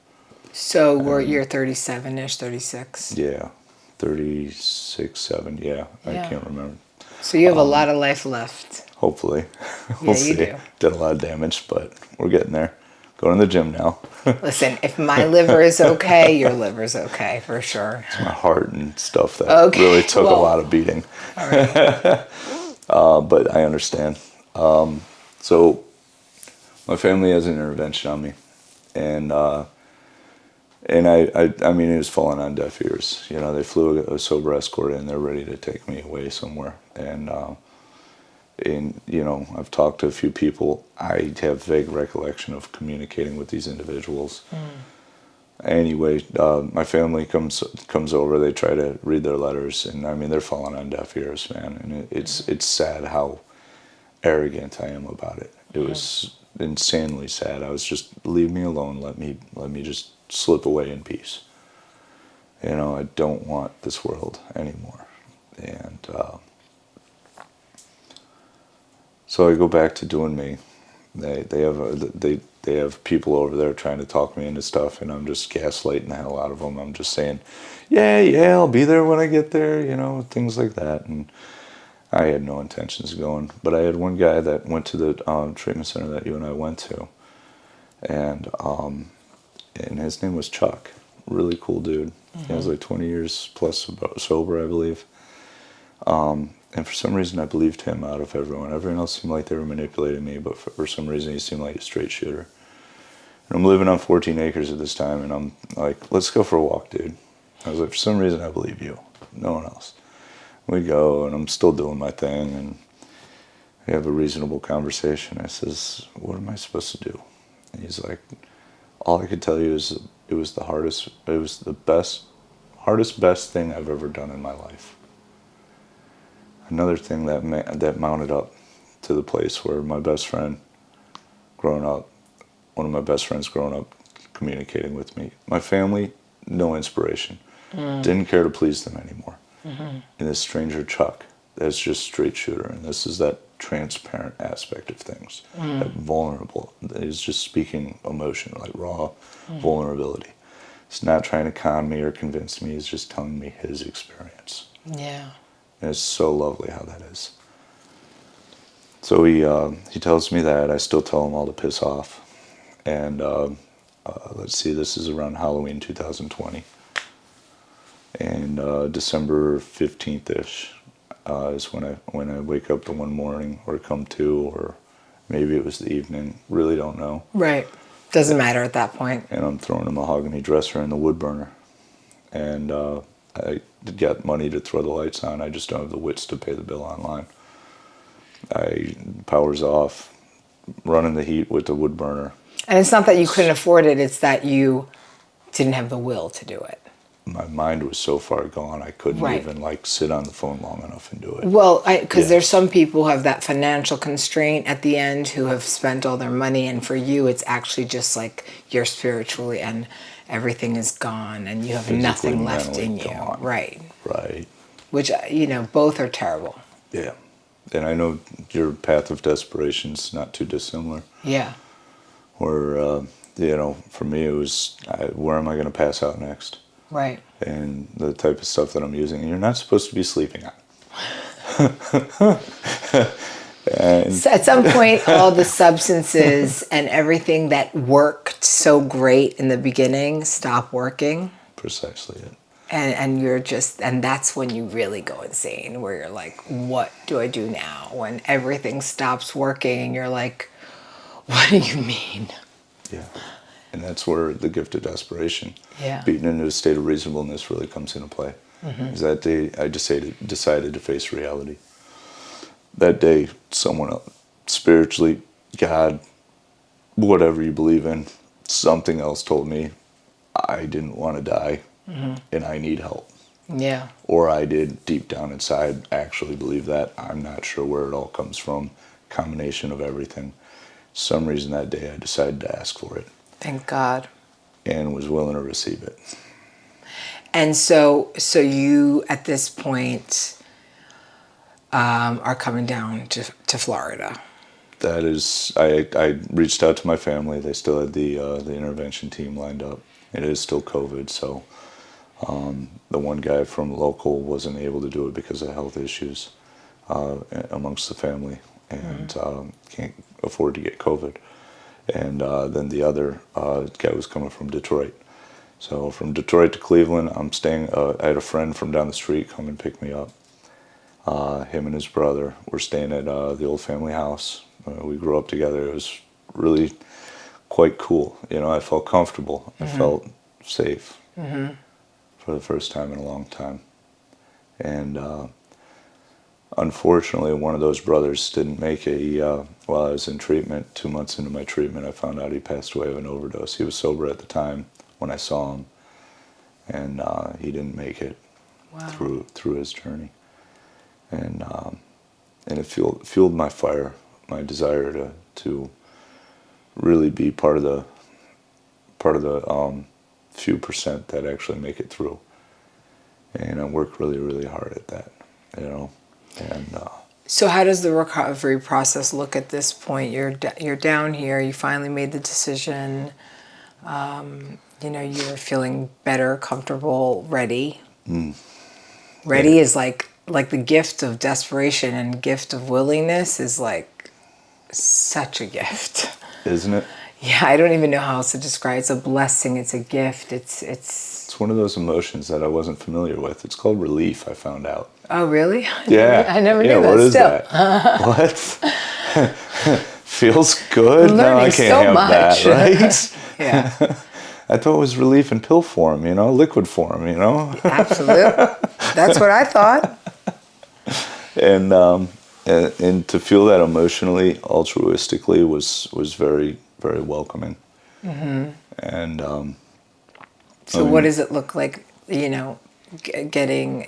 So you're 37-ish, 36? Yeah, 36, 7, yeah. I can't remember. So you have a lot of life left. Hopefully. Yeah, you do. Did a lot of damage, but we're getting there. Going to the gym now. Listen, if my liver is okay, your liver's okay, for sure. It's my heart and stuff that really took a lot of beating. All right. But I understand. So my family has an intervention on me. And I mean, it was falling on deaf ears. They flew a sober escort in. They're ready to take me away somewhere. And I've talked to a few people. I have vague recollection of communicating with these individuals. Anyway, my family comes over. They try to read their letters, and I mean, they're falling on deaf ears, man. And it's sad how arrogant I am about it. It was insanely sad. I was just, leave me alone. Let me just slip away in peace. I don't want this world anymore. And so I go back to doing me. They have people over there trying to talk me into stuff, and I'm just gaslighting the hell out of them. I'm just saying, yeah, I'll be there when I get there, things like that. And I had no intentions of going, but I had one guy that went to the treatment center that you and I went to, and his name was Chuck. Really cool dude. He was like 20 years plus sober, I believe. And for some reason, I believed him out of everyone. Everyone else seemed like they were manipulating me, but for some reason, he seemed like a straight shooter. And I'm living on 14 acres at this time, and I'm like, let's go for a walk, dude. I was like, for some reason, I believe you. No one else. We go, and I'm still doing my thing, and we have a reasonable conversation. I says, what am I supposed to do? And he's like, all I could tell you is it was the best thing I've ever done in my life. Another thing that mounted up to the place where my best friend growing up, one of my best friends growing up, communicating with me. My family, no inspiration. Didn't care to please them anymore. And this stranger Chuck, that's just straight shooter. And this is that transparent aspect of things. That vulnerable, that is just speaking emotion, like raw vulnerability. It's not trying to con me or convince me. He's just telling me his experience. Yeah. And it's so lovely how that is. So he tells me that. I still tell him all to piss off. And let's see, this is around Halloween 2020. And December 15th-ish is when I wake up the one morning, or come to, or maybe it was the evening. Really don't know. Right. Doesn't matter at that point. And I'm throwing a mahogany dresser in the wood burner. And I got money to throw the lights on. I just don't have the wits to pay the bill online. Power's off, running the heat with the wood burner. And it's not that you couldn't afford it, it's that you didn't have the will to do it. My mind was so far gone, I couldn't even sit on the phone long enough and do it. Well, because there's some people who have that financial constraint at the end who have spent all their money, and for you it's actually just like you're spiritually and everything is gone and you have Physically, nothing left in you. gone. Right. Right. Which, both are terrible. Yeah. And I know your path of desperation's not too dissimilar. Yeah. Where, for me it was, where am I going to pass out next? Right. And the type of stuff that I'm using, you're not supposed to be sleeping on. So at some point, all the substances and everything that worked so great in the beginning stop working. Precisely it. And you're just, and that's when you really go insane, where you're like, what do I do now? When everything stops working and you're like, what do you mean? Yeah. And that's where the gift of desperation, Yeah. beaten into a state of reasonableness, really comes into play. Is that day I decided to face reality. That day, someone else, spiritually, God, whatever you believe in, something else told me I didn't want to die and I need help. Yeah. Or I did deep down inside actually believe that. I'm not sure where it all comes from. Combination of everything. Some reason that day I decided to ask for it. Thank God. And was willing to receive it. And so you, at this point, are coming down to Florida. That is, I reached out to my family. They still had the intervention team lined up. It is still COVID, so the one guy from local wasn't able to do it because of health issues amongst the family, and can't afford to get COVID. And then the other guy was coming from Detroit. So from Detroit to Cleveland, I'm staying. I had a friend from down the street come and pick me up. Him and his brother were staying at the old family house. We grew up together. It was really quite cool. I felt comfortable. I felt safe for the first time in a long time. And unfortunately, one of those brothers didn't make while I was in treatment, 2 months into my treatment, I found out he passed away of an overdose. He was sober at the time when I saw him, and he didn't make it through his journey. And it fueled my fire, my desire to really be part of the few percent that actually make it through. And I work really, really hard at that, And so how does the recovery process look at this point? You're down here. You finally made the decision. You're feeling better, comfortable, ready. Ready is like the gift of desperation and gift of willingness is like such a gift. Isn't it? Yeah, I don't even know how else to describe it. It's a blessing. It's a gift. It's one of those emotions that I wasn't familiar with. It's called relief, I found out. Oh, really? Yeah. I never knew that. What is still. that? What? Feels good? No, I can't so have much. that, right? Yeah. I thought it was relief in pill form, liquid form, Absolutely. That's what I thought. And to feel that emotionally, altruistically was very, very welcoming. Mm-hmm. And So what does it look like, getting,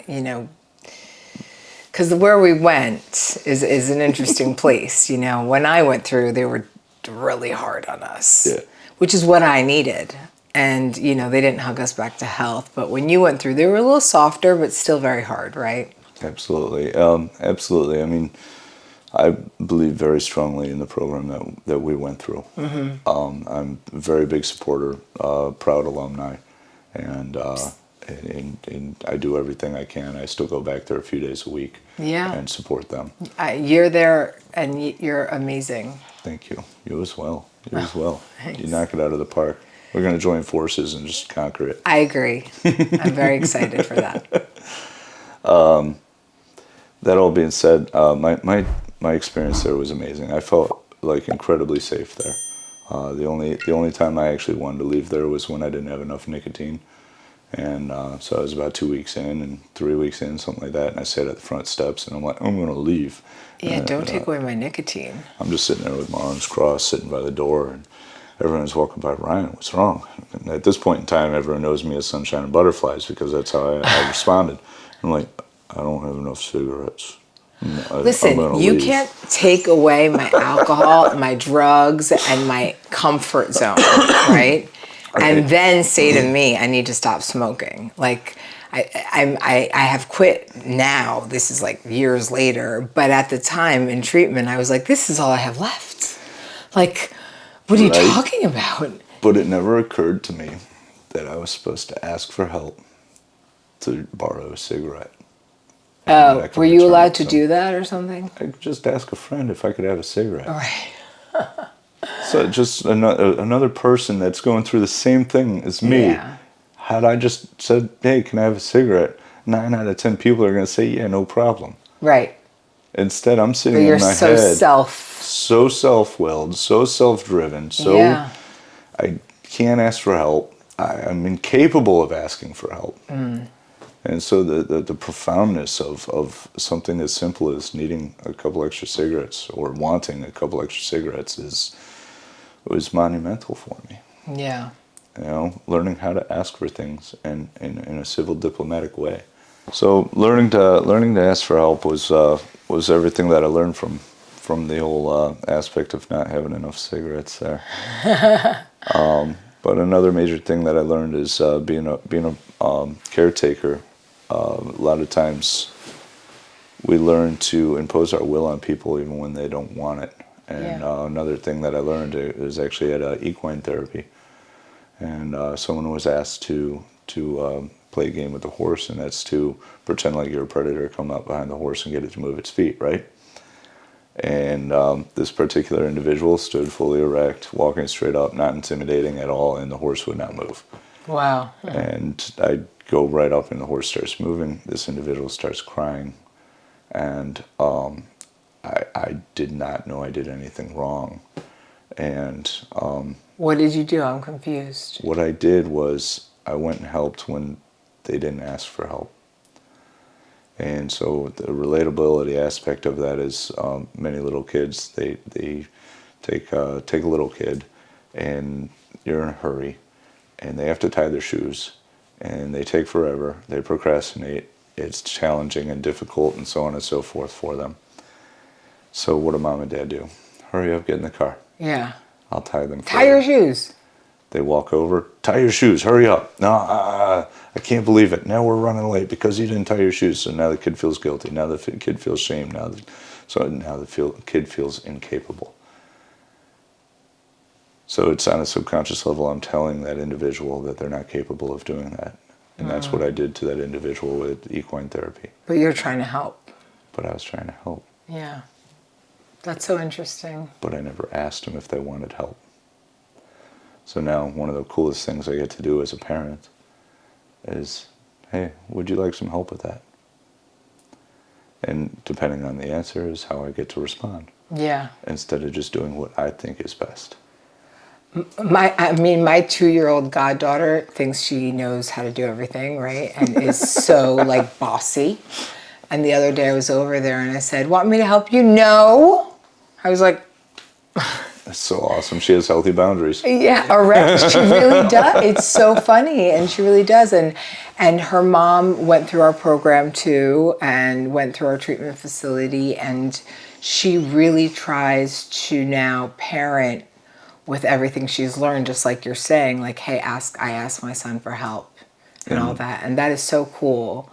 because where we went is an interesting place. When I went through, they were really hard on us, Yeah. which is what I needed. And, they didn't hug us back to health. But when you went through, they were a little softer, but still very hard, right? Absolutely. Absolutely. I mean, I believe very strongly in the program that we went through. Mm-hmm. I'm a very big supporter, proud alumni, and I do everything I can. I still go back there a few days a week. Yeah. And support them. You're there, and you're amazing. Thank you. You as well. You as well. Thanks. You knock it out of the park. We're going to join forces and just conquer it. I agree. I'm very excited for that. That all being said, my experience there was amazing. I felt like incredibly safe there. The only time I actually wanted to leave there was when I didn't have enough nicotine. And so I was about 2 weeks in and 3 weeks in, something like that. And I sat at the front steps and I'm like, I'm going to leave. Yeah, don't take away my nicotine. I'm just sitting there with my arms crossed, sitting by the door, and everyone's walking by. Ryan, what's wrong? And at this point in time, everyone knows me as Sunshine and Butterflies because that's how I responded. I'm like, I don't have enough cigarettes. Listen, you can't take away my alcohol, my drugs, and my comfort zone, right? And then say to me, I need to stop smoking. Like, I have quit now. This is like years later. But at the time in treatment, I was like, this is all I have left. Like, what are you talking about? But it never occurred to me that I was supposed to ask for help to borrow a cigarette. Oh, were you allowed to do that or something? I could just ask a friend if I could have a cigarette. All right. So just another person that's going through the same thing as me. Yeah. Had I just said, hey, can I have a cigarette? 9 out of 10 people are going to say, yeah, no problem. Right. Instead, I'm sitting But in you're my so head. So self-willed, so self-driven, I can't ask for help. I'm incapable of asking for help. Mm. And so the profoundness of something as simple as needing a couple extra cigarettes or wanting a couple extra cigarettes was monumental for me. Yeah. Learning how to ask for things in a civil diplomatic way. So learning to ask for help was everything that I learned from the whole aspect of not having enough cigarettes there. But another major thing that I learned is being a caretaker. A lot of times we learn to impose our will on people even when they don't want it. And another thing that I learned is actually at equine therapy. And someone was asked to play a game with the horse, and that's to pretend like you're a predator, come up behind the horse and get it to move its feet, right? And this particular individual stood fully erect, walking straight up, not intimidating at all, and the horse would not move. Wow. And I go right up and the horse starts moving. This individual starts crying. And I did not know I did anything wrong. And what did you do? I'm confused. What I did was I went and helped when they didn't ask for help. And so the relatability aspect of that is many little kids, they take a little kid and you're in a hurry and they have to tie their shoes and they take forever, they procrastinate, it's challenging and difficult and so on and so forth for them. So what do mom and dad do? Hurry up, get in the car. Yeah. I'll tie them. Tie your shoes. They walk over, tie your shoes, hurry up. No, I can't believe it. Now we're running late because you didn't tie your shoes. So now the kid feels guilty. Now the kid feels shame. Now the kid feels incapable. So it's on a subconscious level, I'm telling that individual that they're not capable of doing that. And that's what I did to that individual with equine therapy. But you're trying to help. But I was trying to help. Yeah. That's so interesting. But I never asked them if they wanted help. So now one of the coolest things I get to do as a parent is, hey, would you like some help with that? And depending on the answer is how I get to respond. Yeah. Instead of just doing what I think is best. My 2-year-old goddaughter thinks she knows how to do everything, right? And is so like bossy. And the other day I was over there and I said, "Want me to help you?" No. I was like, That's so awesome. She has healthy boundaries. yeah, she really does. It's so funny, and she really does. And her mom went through our program too, and went through our treatment facility, and she really tries to now parent with everything she's learned, just like you're saying, like, hey, I asked my son for help and all that. And that is so cool.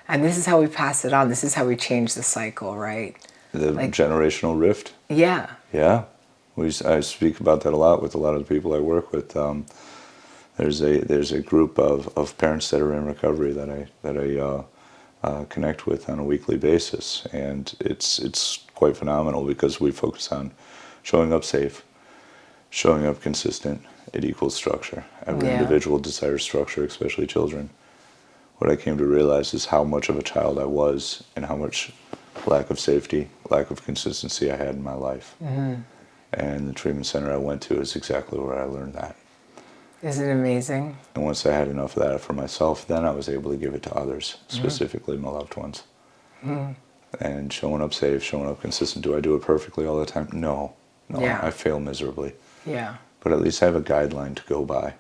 And this is how we pass it on. This is how we change the cycle, right? The generational rift. Yeah. Yeah. I speak about that a lot with a lot of the people I work with. There's a group of parents that are in recovery that I connect with on a weekly basis. And it's quite phenomenal because we focus on showing up safe, showing up consistent. It equals structure. Every individual desires structure, especially children. What I came to realize is how much of a child I was and how much lack of safety, lack of consistency I had in my life. Mm-hmm. And the treatment center I went to is exactly where I learned that. Isn't it amazing? And once I had enough of that for myself, then I was able to give it to others, specifically my loved ones. Mm-hmm. And showing up safe, showing up consistent. Do I do it perfectly all the time? No. Yeah. I fail miserably. Yeah. But at least I have a guideline to go by,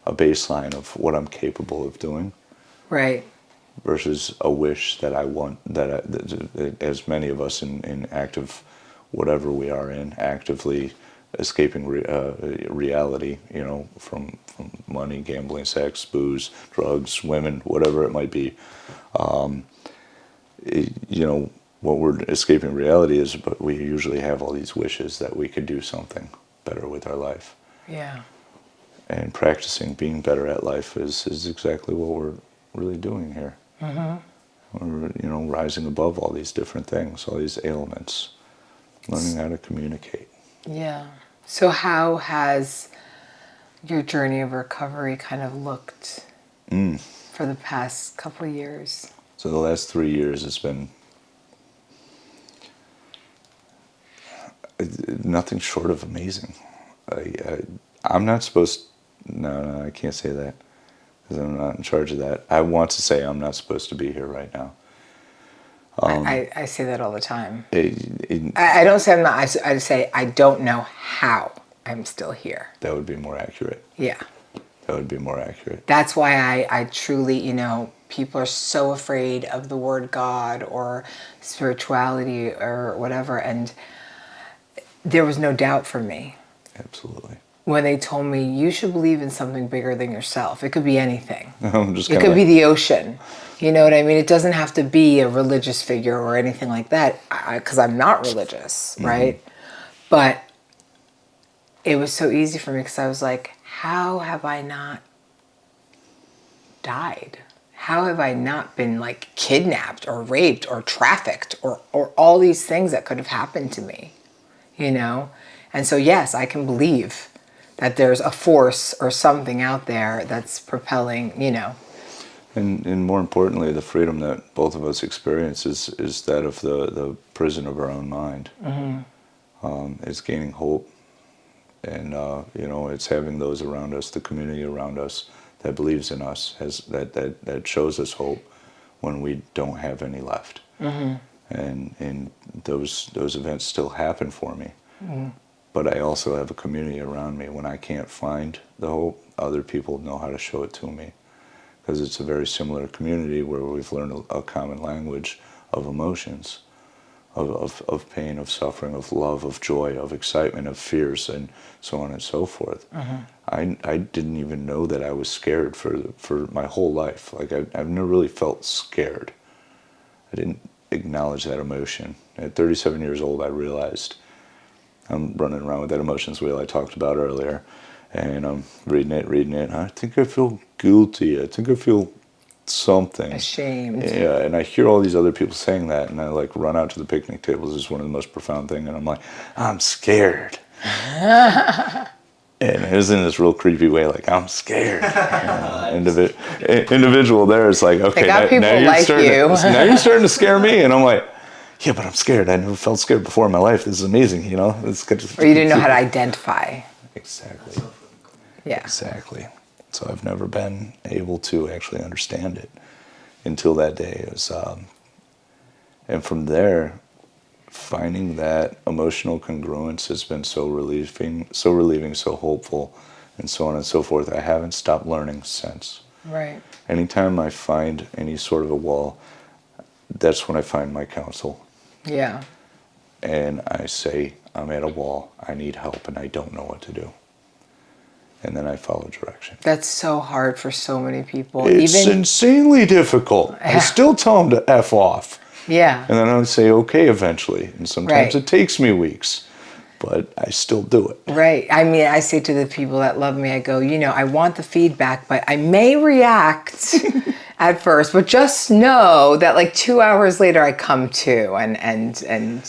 a baseline of what I'm capable of doing. Right. Versus a wish that I want, that as many of us in active, whatever we are in, actively escaping reality, from money, gambling, sex, booze, drugs, women, whatever it might be. What we're escaping reality is, but we usually have all these wishes that we could do something better with our life. Yeah. And practicing being better at life is exactly what we're really doing here. Mm-hmm. We're, rising above all these different things, all these ailments, learning how to communicate. Yeah. So how has your journey of recovery kind of looked for the past couple of years? So the last 3 years has been nothing short of amazing. I'm not supposed. No, I can't say that because I'm not in charge of that. I want to say I'm not supposed to be here right now. I say that all the time. I don't say I'm not. I say I don't know how I'm still here. That would be more accurate. Yeah. That would be more accurate. That's why I truly, people are so afraid of the word God or spirituality or whatever, and there was no doubt for me. Absolutely. When they told me, you should believe in something bigger than yourself. It could be anything. It could be the ocean. You know what I mean? It doesn't have to be a religious figure or anything like that, because I'm not religious, right? But it was so easy for me because I was like, how have I not died? How have I not been like kidnapped or raped or trafficked or all these things that could have happened to me, And so, yes, I can believe that there's a force or something out there that's propelling, And more importantly, the freedom that both of us experience is that of the prison of our own mind. Mm-hmm. It's gaining hope. And, it's having those around us, the community around us that believes in us, that shows us hope when we don't have any left. Mm-hmm. And those events still happen for me. Mm-hmm. But I also have a community around me. When I can't find the hope, other people know how to show it to me. Because it's a very similar community where we've learned a common language of emotions, of pain, of suffering, of love, of joy, of excitement, of fears, and so on and so forth. Mm-hmm. I didn't even know that I was scared for my whole life. Like I've never really felt scared. I didn't acknowledge that emotion. At 37 years old, I realized I'm running around with that emotions wheel I talked about earlier, and I'm reading it. I think I feel guilty. I think I feel something. Ashamed. Yeah, and I hear all these other people saying that, and I run out to the picnic tables. It's one of the most profound things, and I'm like, I'm scared. And it was in this real creepy way, I'm scared. Individual there is like, okay, now you're starting to scare me, and I'm like, yeah, but I'm scared. I never felt scared before in my life. This is amazing, It's good. Or you didn't know how to identify. Exactly. Yeah. Exactly. So I've never been able to actually understand it until that day. It was, and from there, finding that emotional congruence has been so relieving, so hopeful, and so on and so forth. I haven't stopped learning since. Right. Anytime I find any sort of a wall, that's when I find my counsel. Yeah. And I say, I'm at a wall, I need help, and I don't know what to do. And then I follow direction. That's so hard for so many people. It's insanely difficult. I still tell them to F off. Yeah. And then I would say, okay, eventually. And sometimes it takes me weeks, but I still do it. Right. I mean, I say to the people that love me, I go, I want the feedback, but I may react at first, but just know that like 2 hours later I come to, and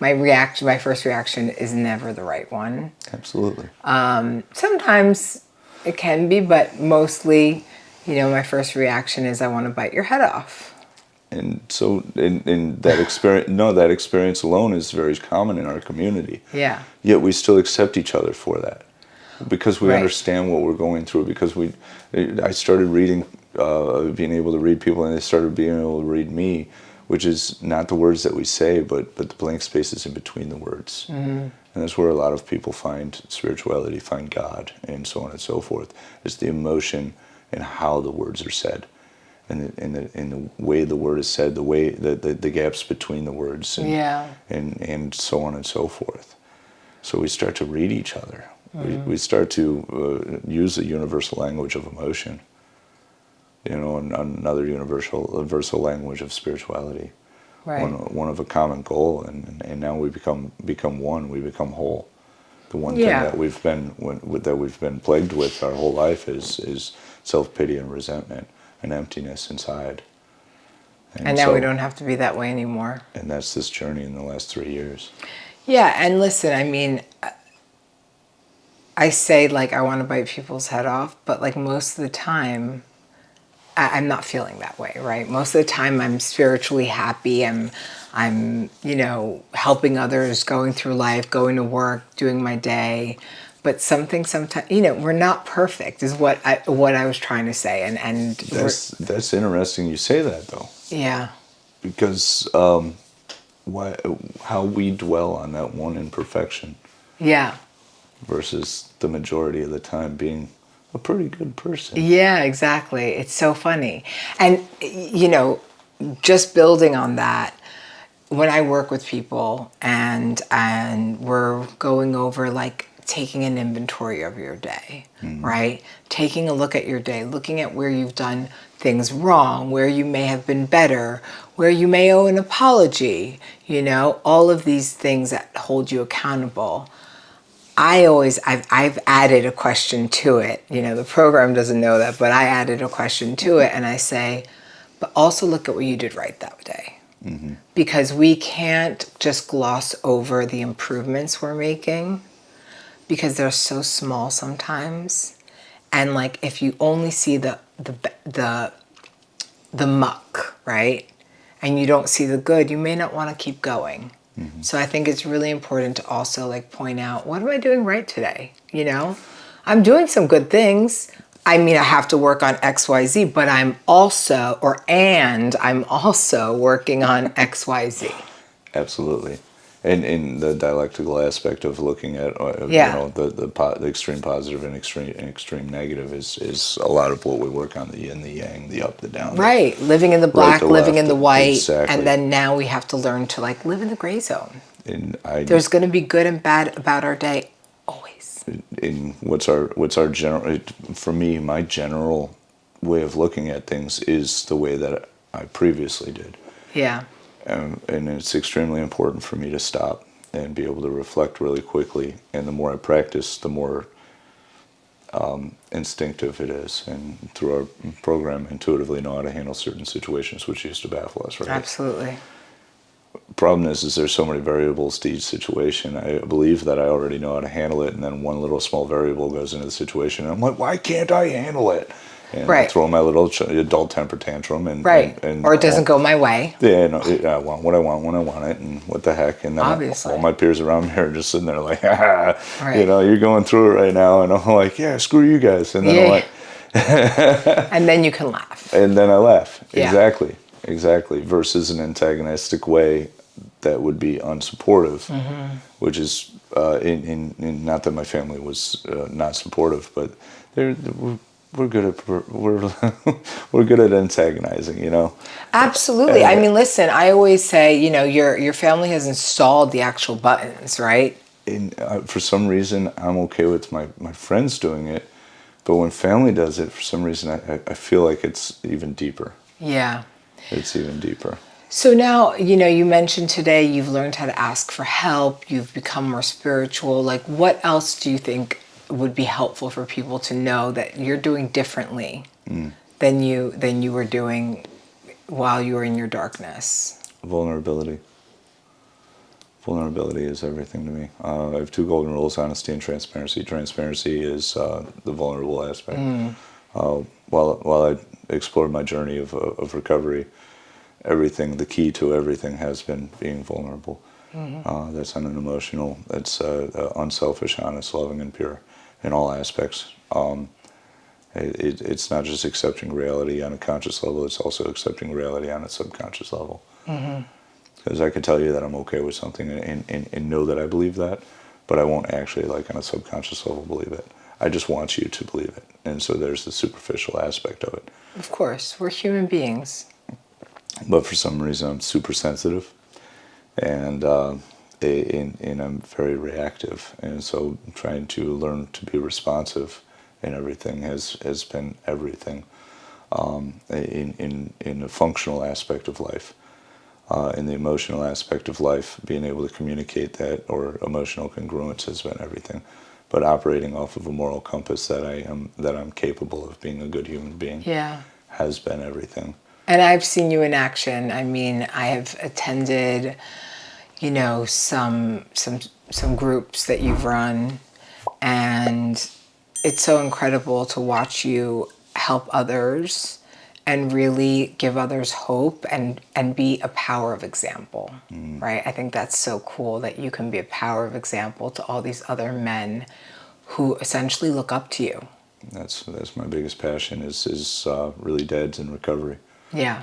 my first reaction is never the right one. Absolutely. Sometimes it can be, but mostly, my first reaction is I want to bite your head off. And so in that experience alone is very common in our community. Yeah. Yet we still accept each other for that. Because we understand what we're going through. Because I started reading, being able to read people, and they started being able to read me, which is not the words that we say, but the blank spaces in between the words. Mm-hmm. And that's where a lot of people find spirituality, find God, and so on and so forth. It's the emotion and how the words are said. And the way the word is said, the way the gaps between the words, and so on and so forth. So we start to read each other. We start to use the universal language of emotion. Another universal language of spirituality. Right. One of a common goal, and now we become one. We become whole. The one thing that we've been plagued with our whole life is self-pity and resentment. An emptiness inside. And now we don't have to be that way anymore. And that's this journey in the last 3 years. Yeah, and listen, I mean, I say like I want to bite people's head off, but like most of the time, I'm not feeling that way, right? Most of the time I'm spiritually happy. I'm helping others, going through life, going to work, doing my day. But sometimes, we're not perfect, is what I was trying to say, and that's interesting. You say that though. Yeah. Because how we dwell on that one imperfection. Yeah. Versus the majority of the time being a pretty good person. Yeah, exactly. It's so funny, and just building on that. When I work with people and we're going over like taking an inventory of your day, right? Taking a look at your day, looking at where you've done things wrong, where you may have been better, where you may owe an apology, all of these things that hold you accountable. I've added a question to it. The program doesn't know that, but I added a question to it, and I say, but also look at what you did right that day. Mm-hmm. Because we can't just gloss over the improvements we're making, because they're so small sometimes. And like if you only see the muck, right? And you don't see the good, you may not want to keep going. Mm-hmm. So I think it's really important to also like point out, what am I doing right today? I'm doing some good things. I mean, I have to work on XYZ, but I'm also working on XYZ. Absolutely. And in the dialectical aspect of looking at the extreme positive and extreme negative is a lot of what we work on, the yin, the yang, the up, the down. Right, living in the black, living in the white, exactly. And then now we have to learn to like live in the gray zone. There's going to be good and bad about our day always. In what's our general, for me, my general way of looking at things is the way that I previously did. Yeah. And it's extremely important for me to stop and be able to reflect really quickly. And the more I practice, the more instinctive it is. And through our program, intuitively know how to handle certain situations, which used to baffle us, right? Absolutely. Problem is there's so many variables to each situation. I believe that I already know how to handle it, and then one little small variable goes into the situation, and I'm like, why can't I handle it? And I Right. throw my little adult temper tantrum, and Right. and Or it doesn't go my way. Yeah, no, I want what I want when I want it, and what the heck. And then Obviously. all my peers around me are just sitting there like, Right. you're going through it right now, and I'm like, yeah, screw you guys. And then I'm Yeah. like, And then you can laugh. and then I laugh. Yeah. Exactly. Versus an antagonistic way that would be unsupportive, which is in not that my family was not supportive, but we're good at we're good at antagonizing, Absolutely. I mean, listen, I always say, your family has installed the actual buttons, right? And for some reason, I'm okay with my friends doing it, but when family does it, for some reason, I feel like it's even deeper. Yeah. It's even deeper. So now, you mentioned today you've learned how to ask for help, you've become more spiritual. Like, what else do you think would be helpful for people to know that you're doing differently than you were doing while you were in your darkness? Vulnerability. Vulnerability is everything to me. I have two golden rules: honesty and transparency. Transparency is the vulnerable aspect. While I explored my journey of recovery, the key to everything has been being vulnerable. That's on an emotional, that's unselfish, honest, loving, and pure in all aspects. It's not just accepting reality on a conscious level, it's also accepting reality on a subconscious level. Because I can tell you that I'm okay with something and know that I believe that, but I won't actually, like, on a subconscious level, believe it. I just want you to believe it. And so there's the superficial aspect of it. Of course, we're human beings. But for some reason, I'm super sensitive, and I'm very reactive. And so trying to learn to be responsive in everything has been everything. In the functional aspect of life, in the emotional aspect of life, being able to communicate that, or emotional congruence, has been everything. But operating off of a moral compass that I'm capable of being a good human being, Yeah. has been everything. And I've seen you in action. I mean, I have attended, some groups that you've run, and it's so incredible to watch you help others and really give others hope and be a power of example, right? I think that's so cool that you can be a power of example to all these other men who essentially look up to you. That's my biggest passion is really dads in recovery. Yeah.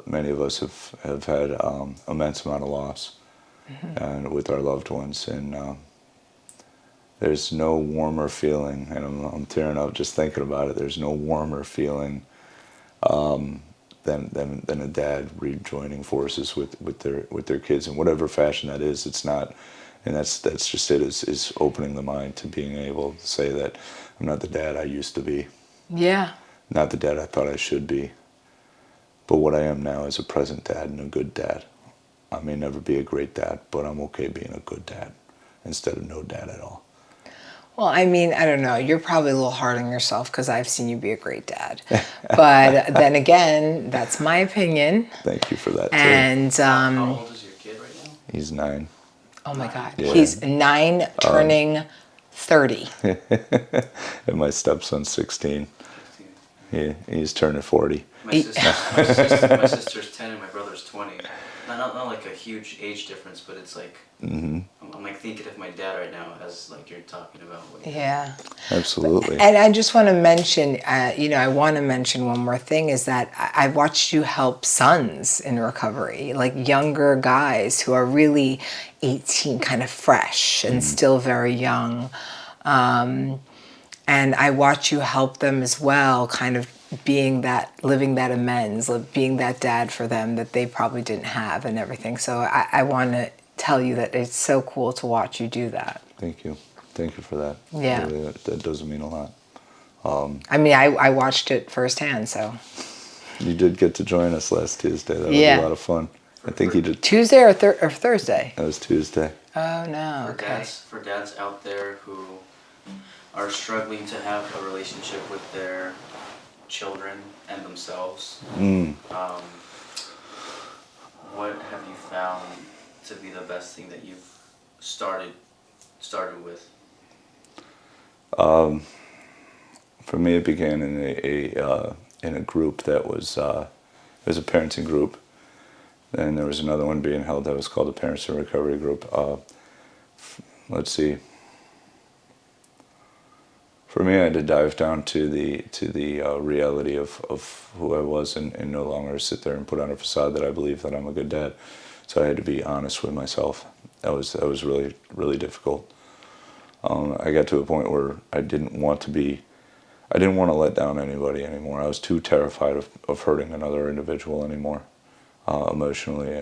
Many of us have had immense amount of loss, and with our loved ones, and there's no warmer feeling, and I'm tearing up just thinking about it. There's no warmer feeling than a dad rejoining forces with their kids in whatever fashion that is. It's not, and that's just it. Is opening the mind to being able to say that I'm not the dad I used to be. Yeah. Not the dad I thought I should be. But what I am now is a present dad and a good dad. I may never be a great dad, but I'm okay being a good dad instead of no dad at all. Well, I mean, I don't know. You're probably a little hard on yourself because I've seen you be a great dad. But then again, that's my opinion. Thank you for that, too. And, How old is your kid right now? He's 9. oh my God, Yeah. he's 9 turning 30. And my stepson's 16. He's turning 40. My sister's 10 and my brother's 20. Not like a huge age difference, but it's like I'm like thinking of my dad right now as like you're talking about. Yeah. Absolutely. And I just want to mention, I want to mention one more thing is that I've watched you help sons in recovery, like younger guys who are really 18, kind of fresh and still very young. And I watch you help them as well, kind of living that amends, being that dad for them that they probably didn't have and everything. So I want to tell you that it's so cool to watch you do that. Thank you. Thank you for that. Yeah. Really, that does mean a lot. I mean, I watched it firsthand, so. You did get to join us last Tuesday. That was Yeah. a lot of fun. I think you did. Tuesday or Thursday? That was Tuesday. Oh, no, okay. For dads out there who are struggling to have a relationship with their children and themselves, what have you found to be the best thing that you've started with? For me, it began in a group that was it was a parenting group. Then there was another one being held that was called the Parents in Recovery Group. Let's see. For me, I had to dive down to the reality of who I was, and no longer sit there and put on a facade that I believe that I'm a good dad. So I had to be honest with myself. That was really, really difficult. I got to a point where I didn't want to let down anybody anymore. I was too terrified of hurting another individual anymore, emotionally,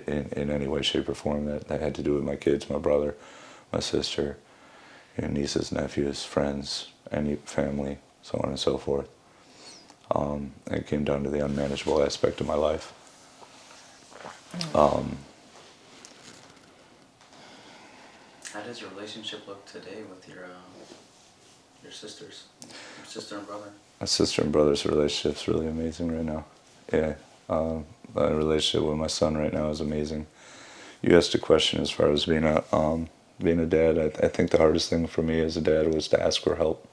in any way, shape, or form. That had to do with my kids, my brother, my sister, nieces, nephews, friends, any family, so on and so forth. It came down to the unmanageable aspect of my life. How does your relationship look today with your sisters, your sister and brother? My sister and brother's relationship's really amazing right now. Yeah, my relationship with my son right now is amazing. You asked a question as far as being a dad. I think the hardest thing for me as a dad was to ask for help,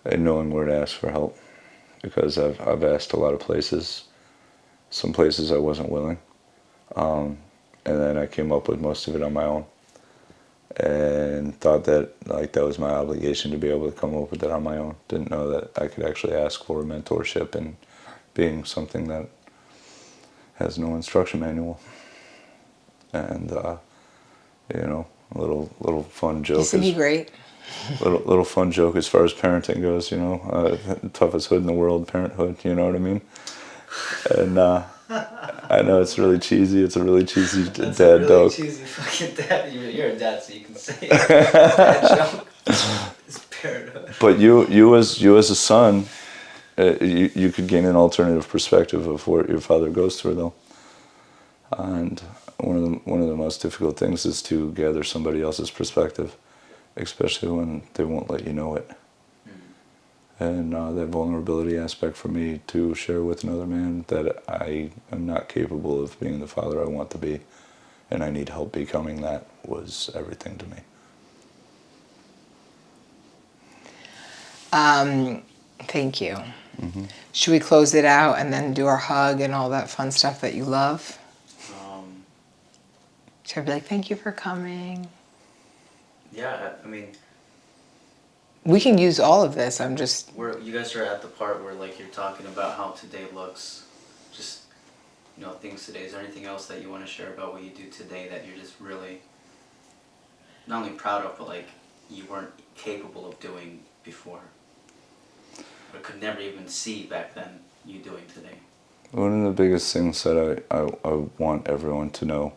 and knowing where to ask for help, because I've asked a lot of places. Some places I wasn't willing, and then I came up with most of it on my own, and thought that that was my obligation to be able to come up with it on my own. Didn't know that I could actually ask for mentorship and being something that has no instruction manual. And a little fun joke. Isn't he great? Little fun joke as far as parenting goes. Toughest hood in the world, parenthood. You know what I mean? And I know it's really cheesy. It's a really cheesy That's dad a really joke. cheesy fucking dad. You're a dad, so you can say it. Dad joke. It's parenthood. But you as a son, you could gain an alternative perspective of what your father goes through, though. And one of the most difficult things is to gather somebody else's perspective, especially when they won't let you know it. And that vulnerability aspect for me to share with another man that I am not capable of being the father I want to be, and I need help becoming that, was everything to me. Thank you. Mm-hmm. Should we close it out and then do our hug and all that fun stuff that you love? Should I be like, thank you for coming? Yeah, I mean, we can use all of this. you guys are at the part where you're talking about how today looks, just things today. Is there anything else that you want to share about what you do today that you're just really not only proud of, but you weren't capable of doing before, or could never even see back then you doing today? One of the biggest things that I want everyone to know,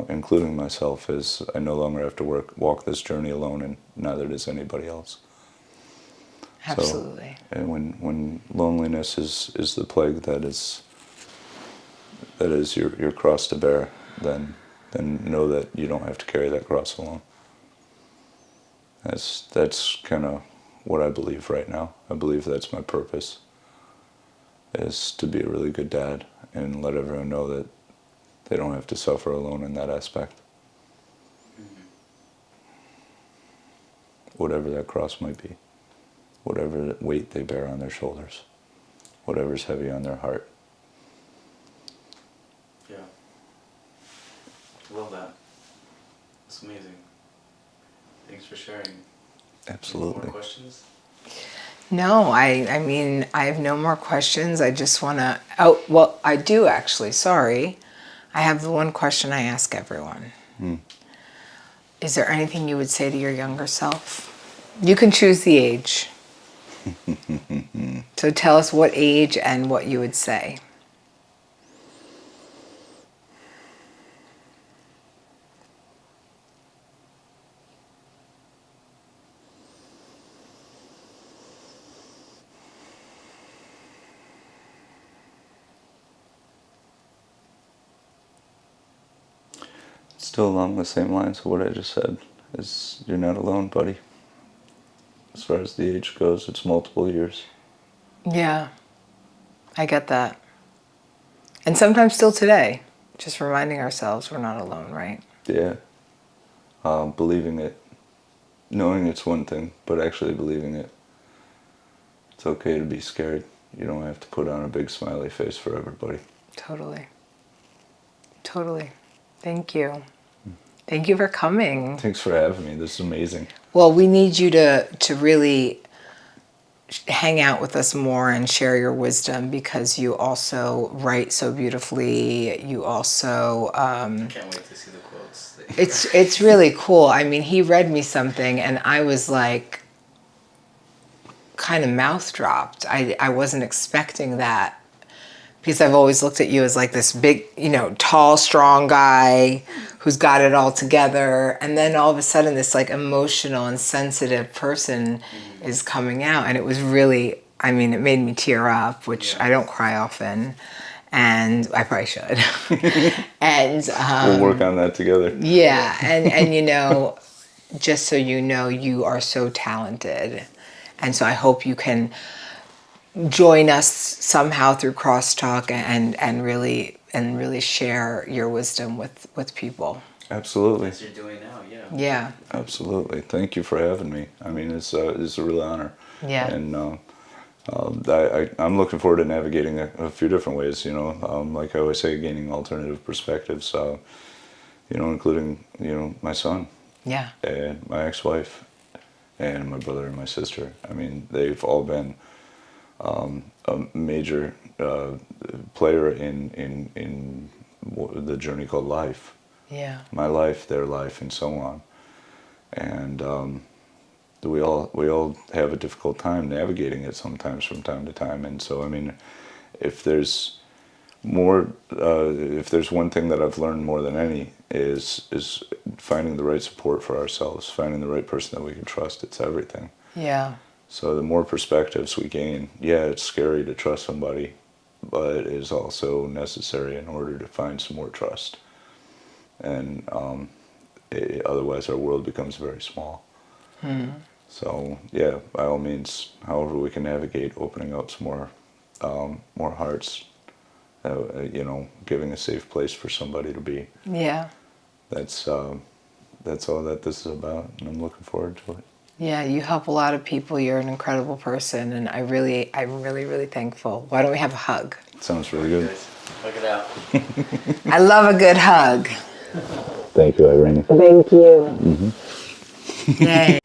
including myself, is I no longer have to walk this journey alone, and neither does anybody else. Absolutely. So, and when loneliness is the plague that is your cross to bear, then know that you don't have to carry that cross alone. That's kind of what I believe right now. I believe that's my purpose, is to be a really good dad and let everyone know that they don't have to suffer alone in that aspect. Mm-hmm. Whatever that cross might be, whatever weight they bear on their shoulders, whatever's heavy on their heart. Yeah. Love that. That's amazing. Thanks for sharing. Absolutely. Any more questions? No, I mean, I have no more questions. I just want to, well, I do actually, sorry. I have the one question I ask everyone. Is there anything you would say to your younger self? You can choose the age. So tell us what age and what you would say. Still along the same lines of what I just said, is you're not alone, buddy. As far as the age goes, it's multiple years. Yeah, I get that. And sometimes still today, just reminding ourselves we're not alone, right? Yeah. Believing it, knowing it's one thing, but actually believing it It's okay to be scared. You don't have to put on a big smiley face for everybody. Totally. Totally. Thank you. Thank you for coming. Thanks for having me. This is amazing. Well, we need you to really hang out with us more and share your wisdom, because you also write so beautifully. You also Can't wait to see the quotes. it's really cool. I mean, he read me something and I was like kind of mouth dropped. I wasn't expecting that, because I've always looked at you as like this big, tall, strong guy who's got it all together. And then all of a sudden this like emotional and sensitive person is coming out. And it was really, I mean, it made me tear up, which I don't cry often. And I probably should. And We'll work on that together. yeah. And just so you know, you are so talented. And so I hope you can join us somehow through Crosstalk and really share your wisdom with people. Absolutely. As you're doing now, yeah. Yeah. Absolutely. Thank you for having me. I mean, it's a real honor. Yeah. And I'm looking forward to navigating a few different ways, like I always say, gaining alternative perspectives, including, my son. Yeah. And my ex-wife and my brother and my sister. I mean, they've all been a major player in the journey called life. Yeah. My life, their life, and so on. And we all have a difficult time navigating it sometimes from time to time. And so, I mean, if there's one thing that I've learned more than any is finding the right support for ourselves, finding the right person that we can trust. It's everything. Yeah. So the more perspectives we gain, it's scary to trust somebody, but it is also necessary in order to find some more trust. And otherwise our world becomes very small. So by all means, however we can navigate opening up some more hearts, giving a safe place for somebody to be. Yeah. That's all that this is about, and I'm looking forward to it. Yeah, you help a lot of people. You're an incredible person, and I'm really, really thankful. Why don't we have a hug? Sounds really good. Hug it out. I love a good hug. Thank you, Irene. Thank you. Yay.